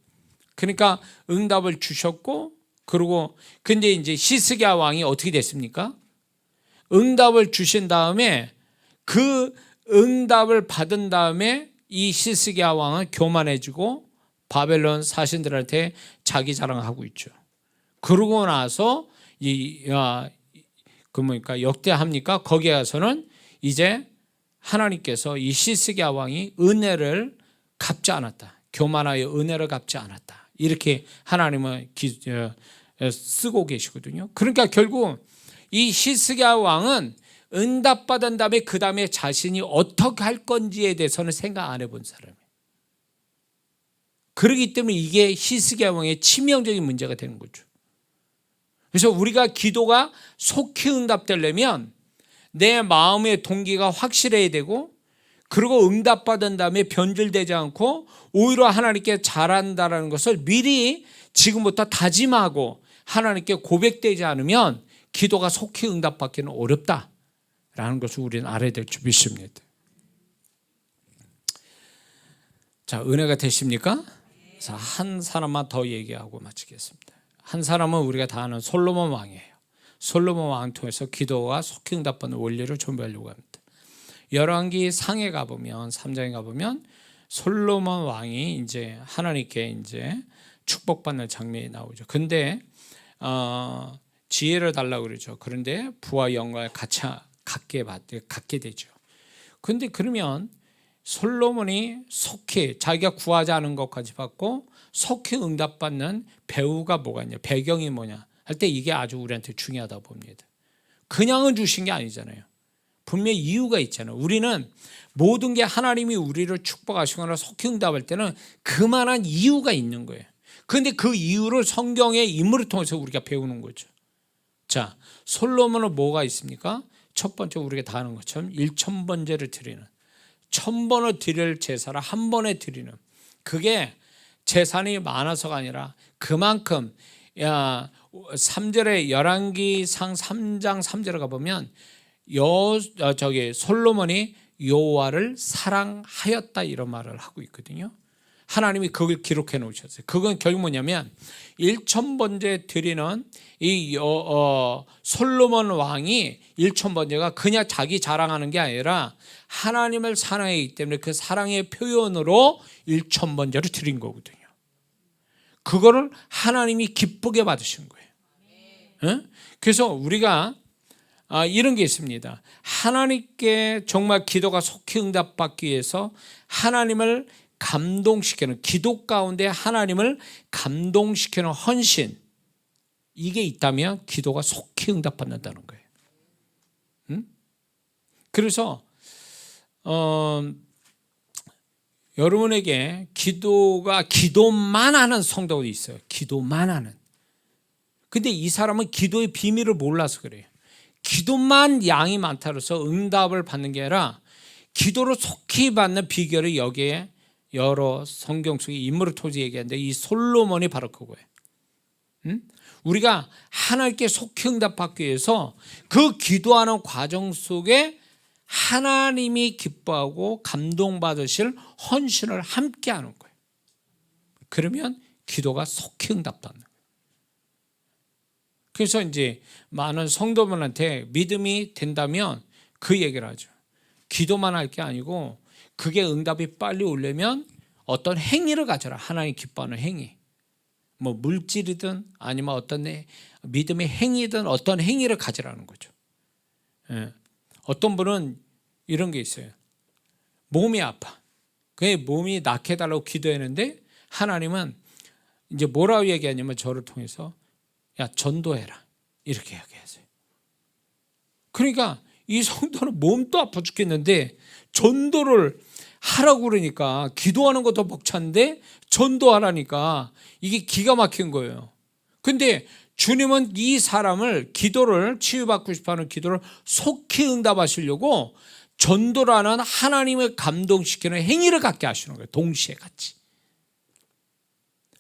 그러니까 응답을 주셨고, 그리고 근데 이제 히스기야 왕이 어떻게 됐습니까? 응답을 주신 다음에 그 응답을 받은 다음에 이 히스기야 왕은 교만해지고 바벨론 사신들한테 자기 자랑하고 있죠. 그러고 나서 역대합니까? 거기에 가서는 이제 하나님께서 이 히스기야 왕이 은혜를 갚지 않았다. 교만하여 은혜를 갚지 않았다. 이렇게 하나님은 쓰고 계시거든요. 그러니까 결국 이 히스기야 왕은 응답받은 다음에 그 다음에 자신이 어떻게 할 건지에 대해서는 생각 안 해본 사람이에요. 그렇기 때문에 이게 히스기야 왕의 치명적인 문제가 되는 거죠. 그래서 우리가 기도가 속히 응답되려면 내 마음의 동기가 확실해야 되고, 그리고 응답받은 다음에 변질되지 않고 오히려 하나님께 잘한다는 것을 미리 지금부터 다짐하고 하나님께 고백되지 않으면 기도가 속히 응답받기는 어렵다라는 것을 우리는 알아야 될 줄 믿습니다. 자, 은혜가 되십니까? 자, 한 사람만 더 얘기하고 마치겠습니다. 한 사람은 우리가 다 아는 솔로몬 왕이에요. 솔로몬 왕 통해서 기도가 속히 응답받는 원리를 준비하려고 합니다. 열왕기 상에 가보면 3장에 가보면 솔로몬 왕이 이제 하나님께 이제 축복받는 장면이 나오죠. 근데 지혜를 달라고 그러죠. 그런데 부와 영광을 같이 갖게 되죠. 근데 그러면 솔로몬이 속히 자기가 구하지 않은 것까지 받고 속히 응답받는 배우가 뭐가 있냐, 배경이 뭐냐 할 때 이게 아주 우리한테 중요하다 봅니다. 그냥은 주신 게 아니잖아요. 분명히 이유가 있잖아요. 우리는 모든 게 하나님이 우리를 축복하시거나 속히 응답할 때는 그만한 이유가 있는 거예요. 그런데 그 이유를 성경의 인물을 통해서 우리가 배우는 거죠. 자, 솔로몬은 뭐가 있습니까? 첫 번째 우리가 다 아는 것처럼 1,000번제를 드리는, 1,000번을 드릴 제사를 한 번에 드리는, 그게 재산이 많아서가 아니라 그만큼 3절에 열왕기상 3장 3절에 가보면 솔로몬이 여호와를 사랑하였다 이런 말을 하고 있거든요. 하나님이 그걸 기록해 놓으셨어요. 그건 결국 뭐냐면 1,000번제 드리는 이 솔로몬 왕이 1,000번제가 그냥 자기 자랑하는 게 아니라 하나님을 사랑하기 때문에 그 사랑의 표현으로 1,000번제를 드린 거거든요. 그거를 하나님이 기쁘게 받으신 거예요. 그래서 우리가 이런 게 있습니다. 하나님께 정말 기도가 속히 응답받기 위해서 하나님을 감동시키는, 기도 가운데 하나님을 감동시키는 헌신, 이게 있다면 기도가 속히 응답받는다는 거예요. 그래서 여러분에게 기도만 하는 성도가 있어요. 기도만 하는. 근데 이 사람은 기도의 비밀을 몰라서 그래요. 기도만 양이 많다고 해서 응답을 받는 게 아니라 기도를 속히 받는 비결이 여기에 여러 성경 속의 인물을 통해서 얘기하는데 이 솔로몬이 바로 그거예요. 우리가 하나님께 속히 응답받기 위해서 그 기도하는 과정 속에 하나님이 기뻐하고 감동받으실 헌신을 함께 하는 거예요. 그러면 기도가 속히 응답받는 거예요. 그래서 이제 많은 성도분한테 믿음이 된다면 그 얘기를 하죠. 기도만 할 게 아니고 그게 응답이 빨리 오려면 어떤 행위를 가져라. 하나님 기뻐하는 행위. 뭐 물질이든 아니면 어떤 믿음의 행위든 어떤 행위를 가지라는 거죠. 어떤 분은 이런 게 있어요. 몸이 아파. 그 몸이 낫게 해달라고 기도했는데 하나님은 이제 뭐라고 얘기하냐면 저를 통해서 야, 전도해라. 이렇게 얘기하세요. 그러니까 이 성도는 몸도 아파 죽겠는데 전도를 하라고 그러니까 기도하는 것도 벅찬데 전도하라니까 이게 기가 막힌 거예요. 근데 주님은 이 사람을 기도를 치유받고 싶어하는 기도를 속히 응답하시려고 전도라는 하나님을 감동시키는 행위를 갖게 하시는 거예요. 동시에 같이.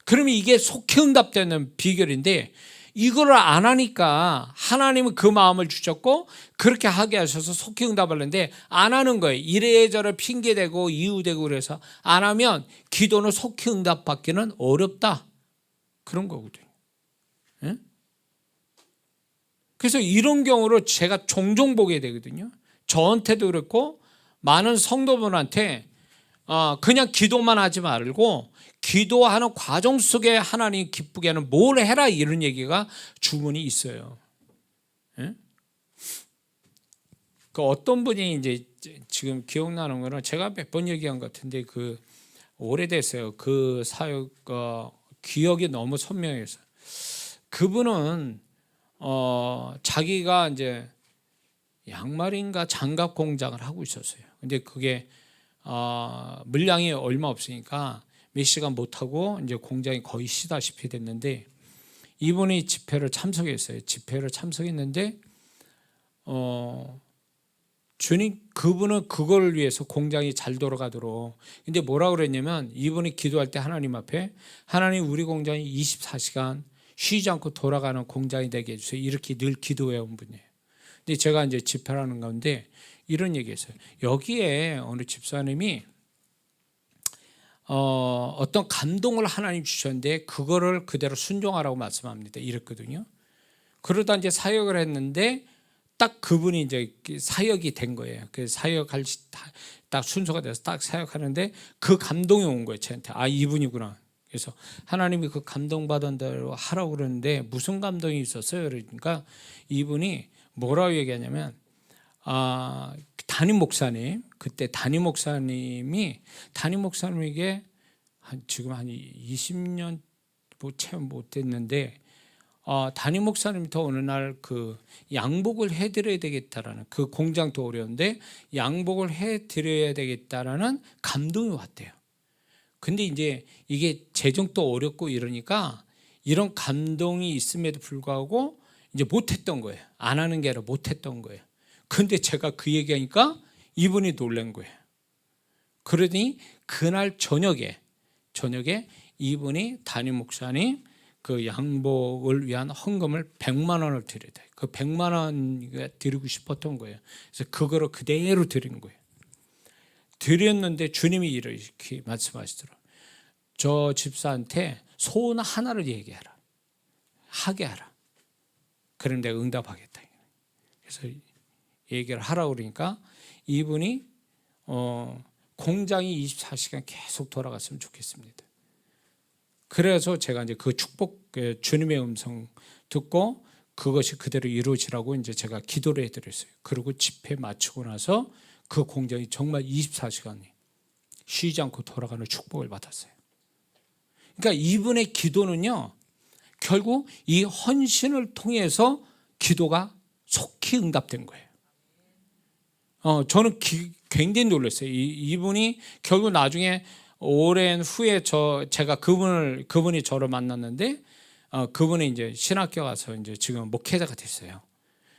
그러면 이게 속히 응답되는 비결인데 이거를 안 하니까 하나님은 그 마음을 주셨고 그렇게 하게 하셔서 속히 응답하는데 안 하는 거예요. 이래저래 핑계대고 이유대고 그래서 안 하면 기도는 속히 응답받기는 어렵다. 그런 거거든요. 예? 그래서 이런 경우를 제가 종종 보게 되거든요. 저한테도 그렇고 많은 성도분한테 그냥 기도만 하지 말고 기도하는 과정 속에 하나님 기쁘게 하는 뭘 해라 이런 얘기가 주문이 있어요. 예? 그 어떤 분이 이제 지금 기억나는 거는 제가 몇 번 얘기한 것 같은데 그 오래됐어요. 그 사역 기억이 너무 선명해서 그분은 자기가 이제 양말인가 장갑 공장을 하고 있었어요. 근데 그게 물량이 얼마 없으니까 몇 시간 못 하고 이제 공장이 거의 쉬다시피 됐는데 이분이 집회를 참석했어요. 집회를 참석했는데 주님 그분은 그걸 위해서 공장이 잘 돌아가도록 근데 뭐라 그랬냐면 이분이 기도할 때 하나님 앞에 하나님 우리 공장이 24시간 쉬지 않고 돌아가는 공장이 되게 해주세요. 이렇게 늘 기도해 온 분이에요. 근데 제가 이제 집회를 하는 가운데 이런 얘기했어요. 여기에 어느 집사님이 어떤 감동을 하나님 주셨는데 그거를 그대로 순종하라고 말씀합니다. 이랬거든요. 그러다 이제 사역을 했는데 딱 그분이 이제 사역이 된 거예요. 그 사역할 딱 순서가 돼서 딱 사역하는데 그 감동이 온 거예요. 저한테 이분이구나. 그래서 하나님이 그 감동받은 대로 하라고 그러는데 무슨 감동이 있었어요? 그러니까 이분이 뭐라고 얘기하냐면 담임 목사님 그때 담임 목사님에게 지금 한 20년 채 못 됐는데 담임 목사님부터 어느 날 그 양복을 해드려야 되겠다라는 그 공장도 어려운데 양복을 해드려야 되겠다라는 감동이 왔대요. 근데 이제 이게 재정도 어렵고 이러니까 이런 감동이 있음에도 불구하고 이제 못했던 거예요. 안 하는 게 아니라 못했던 거예요. 근데 제가 그 얘기하니까 이분이 놀란 거예요. 그러더니 그날 저녁에 이분이 담임 목사님 그 양복을 위한 헌금을 100만 원을 드려야 돼요. 그 100만 원 드리고 싶었던 거예요. 그래서 그거를 그대로 드린 거예요. 드렸는데 주님이 이렇게 말씀하시더라고요. 저 집사한테 소원 하나를 얘기하라. 하게 하라. 그럼 내가 응답하겠다. 그래서 얘기를 하라고 그러니까 이분이 공장이 24시간 계속 돌아갔으면 좋겠습니다. 그래서 제가 이제 그 축복 주님의 음성 듣고 그것이 그대로 이루어지라고 이제 제가 기도를 해드렸어요. 그리고 집회 마치고 나서 그 공장이 정말 24시간이 쉬지 않고 돌아가는 축복을 받았어요. 그러니까 이분의 기도는요, 결국 이 헌신을 통해서 기도가 속히 응답된 거예요. 저는 굉장히 놀랐어요. 이분이 결국 나중에 오랜 후에 제가 그분이 저를 만났는데 그분이 이제 신학교 가서 이제 지금 목회자가 됐어요.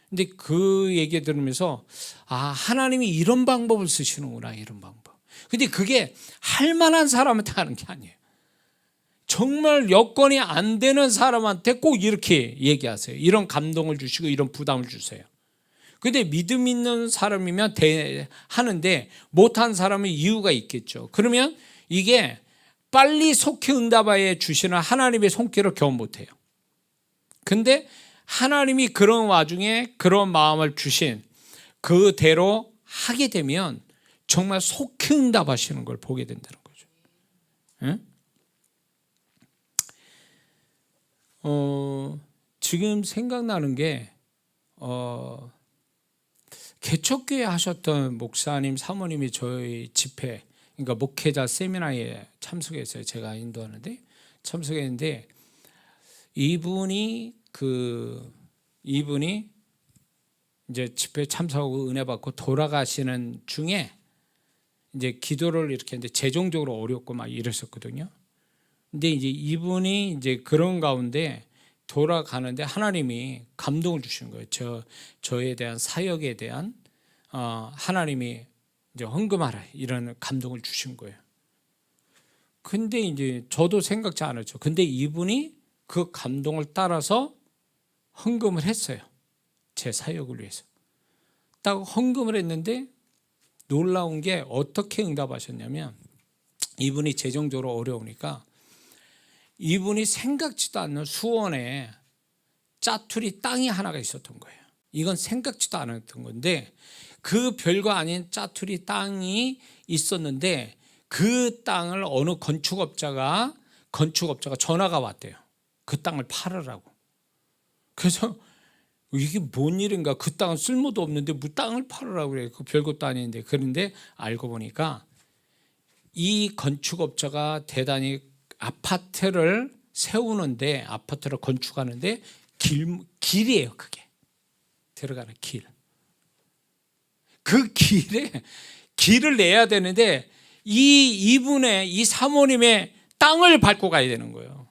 근데 그 얘기 들으면서 하나님이 이런 방법을 쓰시는구나, 이런 방법. 근데 그게 할 만한 사람한테 하는 게 아니에요. 정말 여건이 안 되는 사람한테 꼭 이렇게 얘기하세요. 이런 감동을 주시고 이런 부담을 주세요. 근데 믿음 있는 사람이면 하는데 못한 사람은 이유가 있겠죠. 그러면 이게 빨리 속히 응답하여 주시는 하나님의 손길을 경험 못해요. 근데 하나님이 그런 와중에 그런 마음을 주신 그대로 하게 되면 정말 속히 응답하시는 걸 보게 된다는 거죠. 응? 지금 생각나는 게 개척교회 하셨던 목사님 사모님이 저희 집회 그러니까 목회자 세미나에 참석했어요. 제가 인도하는데 참석했는데 이분이 이제 집회 참석하고 은혜 받고 돌아가시는 중에 이제 기도를 이렇게 했는데 재정적으로 어렵고 막 이랬었거든요. 근데 이제 이분이 이제 그런 가운데 돌아가는데 하나님이 감동을 주시는 거예요. 저에 대한 사역에 대한 하나님이 이제 헌금하라 이런 감동을 주신 거예요. 근데 이제 저도 생각지 않았죠. 근데 이분이 그 감동을 따라서 헌금을 했어요. 제 사역을 위해서. 딱 헌금을 했는데 놀라운 게 어떻게 응답하셨냐면, 이분이 재정적으로 어려우니까 이분이 생각지도 않는 수원에 짜투리 땅이 하나가 있었던 거예요. 이건 생각지도 않았던 건데, 그 별거 아닌 짜투리 땅이 있었는데 그 땅을 어느 건축업자가 전화가 왔대요. 그 땅을 팔으라고. 그래서 이게 뭔 일인가, 그 땅은 쓸모도 없는데 뭐 땅을 팔으라고 그래. 그 별것도 아닌데. 그런데 알고 보니까 이 건축업자가 대단히 아파트를 세우는데, 아파트를 건축하는데 길이에요. 그게 들어가는 길. 그 길을 내야 되는데 이 사모님의 땅을 밟고 가야 되는 거예요.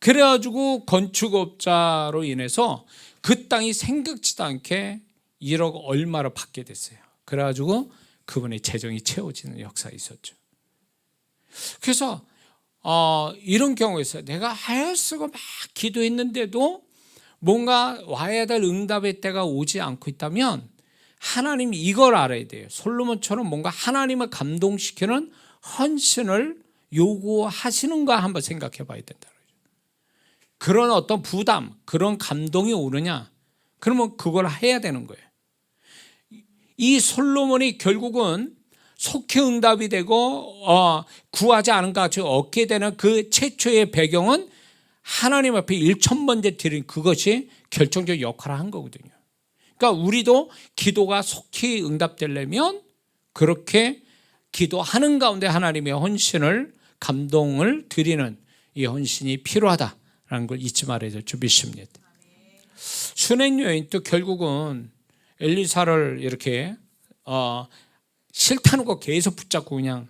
그래가지고 건축업자로 인해서 그 땅이 생각지도 않게 1억 얼마를 받게 됐어요. 그래가지고 그분의 재정이 채워지는 역사가 있었죠. 그래서 이런 경우가 있어요. 내가 하였으고 막 기도했는데도 뭔가 와야 될 응답의 때가 오지 않고 있다면 하나님이 이걸 알아야 돼요. 솔로몬처럼 뭔가 하나님을 감동시키는 헌신을 요구하시는가 한번 생각해 봐야 된다. 그런 어떤 부담, 그런 감동이 오느냐? 그러면 그걸 해야 되는 거예요. 이 솔로몬이 결국은 속히 응답이 되고 구하지 않은 것 같이 얻게 되는 그 최초의 배경은 하나님 앞에 1,000번째 드린 그것이 결정적 역할을 한 거거든요. 그러니까 우리도 기도가 속히 응답되려면 그렇게 기도하는 가운데 하나님의 헌신을, 감동을 드리는 이 헌신이 필요하다라는 걸 잊지 말아야 될 줄 믿습니다. 수뗏 여인도 결국은 엘리사를 이렇게 싫다는 거 계속 붙잡고 그냥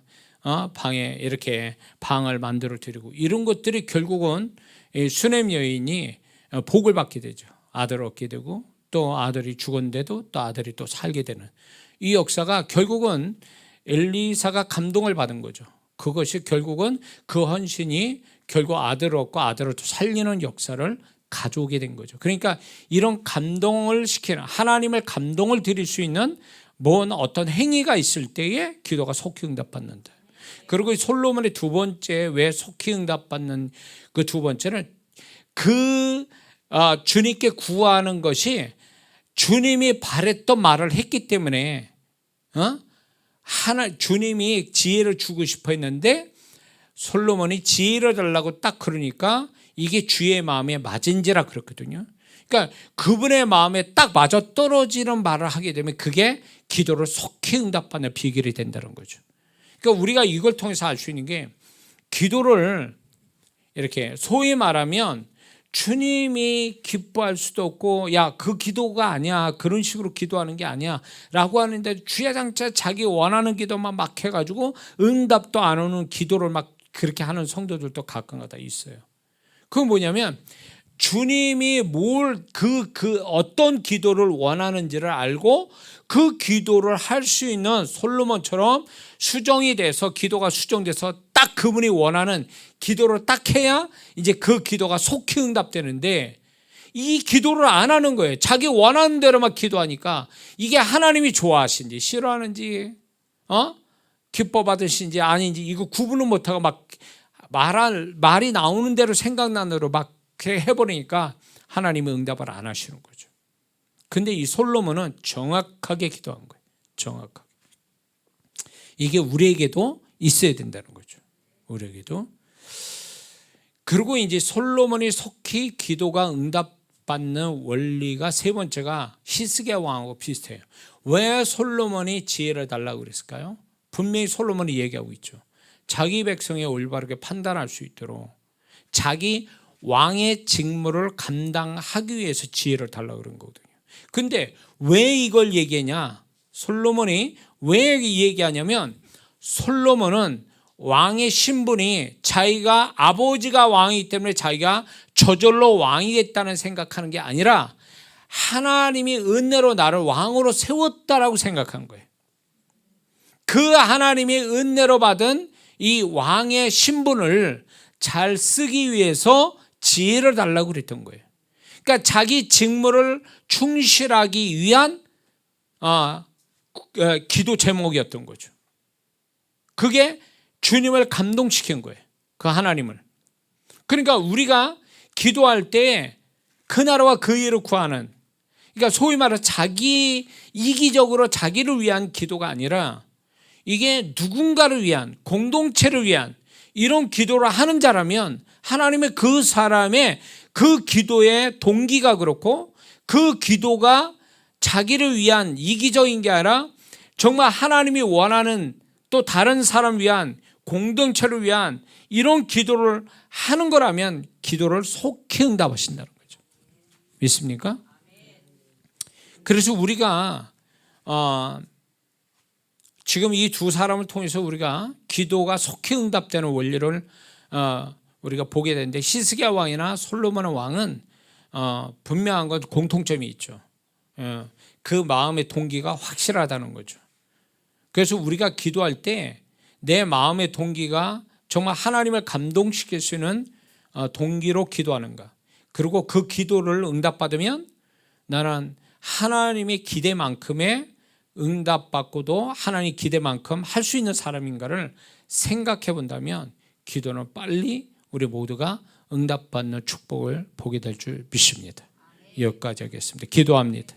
방에 이렇게 방을 만들어 드리고, 이런 것들이 결국은 수뗏 여인이 복을 받게 되죠. 아들을 얻게 되고, 또 아들이 죽었는데도 또 아들이 또 살게 되는 이 역사가 결국은 엘리사가 감동을 받은 거죠. 그것이 결국은 그 헌신이 결국 아들을 얻고 아들을 또 살리는 역사를 가져오게 된 거죠. 그러니까 이런 감동을 시키는, 하나님을 감동을 드릴 수 있는 뭔 어떤 행위가 있을 때에 기도가 속히 응답받는다. 그리고 솔로몬의 두 번째, 왜 속히 응답받는 그 두 번째는 주님께 구하는 것이 주님이 바랬던 말을 했기 때문에 주님이 지혜를 주고 싶어 했는데 솔로몬이 지혜를 달라고 딱 그러니까 이게 주의 마음에 맞은지라 그렇거든요. 그러니까 그분의 마음에 딱 맞아떨어지는 말을 하게 되면 그게 기도를 속히 응답받는 비결이 된다는 거죠. 그러니까 우리가 이걸 통해서 알 수 있는 게, 기도를 이렇게 소위 말하면 주님이 기뻐할 수도 없고, 야, 그 기도가 아니야, 그런 식으로 기도하는 게 아니야 라고 하는데 주야장차 자기 원하는 기도만 막 해가지고 응답도 안 오는 기도를 막 그렇게 하는 성도들도 가끔가다 있어요. 그건 뭐냐면 주님이 어떤 기도를 원하는지를 알고 그 기도를 할 수 있는 솔로몬처럼 수정이 돼서, 기도가 수정돼서 딱 그분이 원하는 기도를 딱 해야 이제 그 기도가 속히 응답되는데, 이 기도를 안 하는 거예요. 자기 원하는 대로만 기도하니까 이게 하나님이 좋아하시는지 싫어하는지 기뻐 받으시는지 아닌지 이거 구분을 못하고 막 말이 나오는 대로 생각나는 대로 막 해버리니까 하나님은 응답을 안 하시는 거죠. 근데 이 솔로몬은 정확하게 기도한 거예요. 정확하게. 이게 우리에게도 있어야 된다는 거죠. 우리에게도. 그리고 이제 솔로몬이 속히 기도가 응답받는 원리가 세 번째가 히스기야 왕하고 비슷해요. 왜 솔로몬이 지혜를 달라고 그랬을까요? 분명히 솔로몬이 얘기하고 있죠. 자기 백성이 올바르게 판단할 수 있도록 자기 왕의 직무를 감당하기 위해서 지혜를 달라고 그런 거거든요. 근데 왜 이걸 얘기하냐? 솔로몬이 왜 얘기하냐면, 솔로몬은 왕의 신분이 자기가 아버지가 왕이기 때문에 자기가 저절로 왕이겠다는 생각하는 게 아니라 하나님이 은혜로 나를 왕으로 세웠다라고 생각한 거예요. 그 하나님이 은혜로 받은 이 왕의 신분을 잘 쓰기 위해서 지혜를 달라고 그랬던 거예요. 그러니까 자기 직무를 충실하기 위한 기도 제목이었던 거죠. 그게 주님을 감동시킨 거예요. 그 하나님을. 그러니까 우리가 기도할 때 그 나라와 그 일을 구하는, 그러니까 소위 말해서 자기 이기적으로 자기를 위한 기도가 아니라 이게 누군가를 위한, 공동체를 위한 이런 기도를 하는 자라면 하나님의 그 사람의 그 기도의 동기가 그렇고 그 기도가 자기를 위한 이기적인 게 아니라 정말 하나님이 원하는 또 다른 사람 위한, 공동체를 위한 이런 기도를 하는 거라면 기도를 속히 응답하신다는 거죠. 믿습니까? 그래서 우리가 지금 이 두 사람을 통해서 우리가 기도가 속히 응답되는 원리를 우리가 보게 되는데, 히스기야 왕이나 솔로몬 왕은 분명한 건 공통점이 있죠. 그 마음의 동기가 확실하다는 거죠. 그래서 우리가 기도할 때 내 마음의 동기가 정말 하나님을 감동시킬 수 있는 동기로 기도하는가, 그리고 그 기도를 응답받으면 나는 하나님의 기대만큼의 응답받고도 하나님 기대만큼 할 수 있는 사람인가를 생각해 본다면 기도는 빨리 우리 모두가 응답받는 축복을 보게 될 줄 믿습니다. 여기까지 하겠습니다. 기도합니다.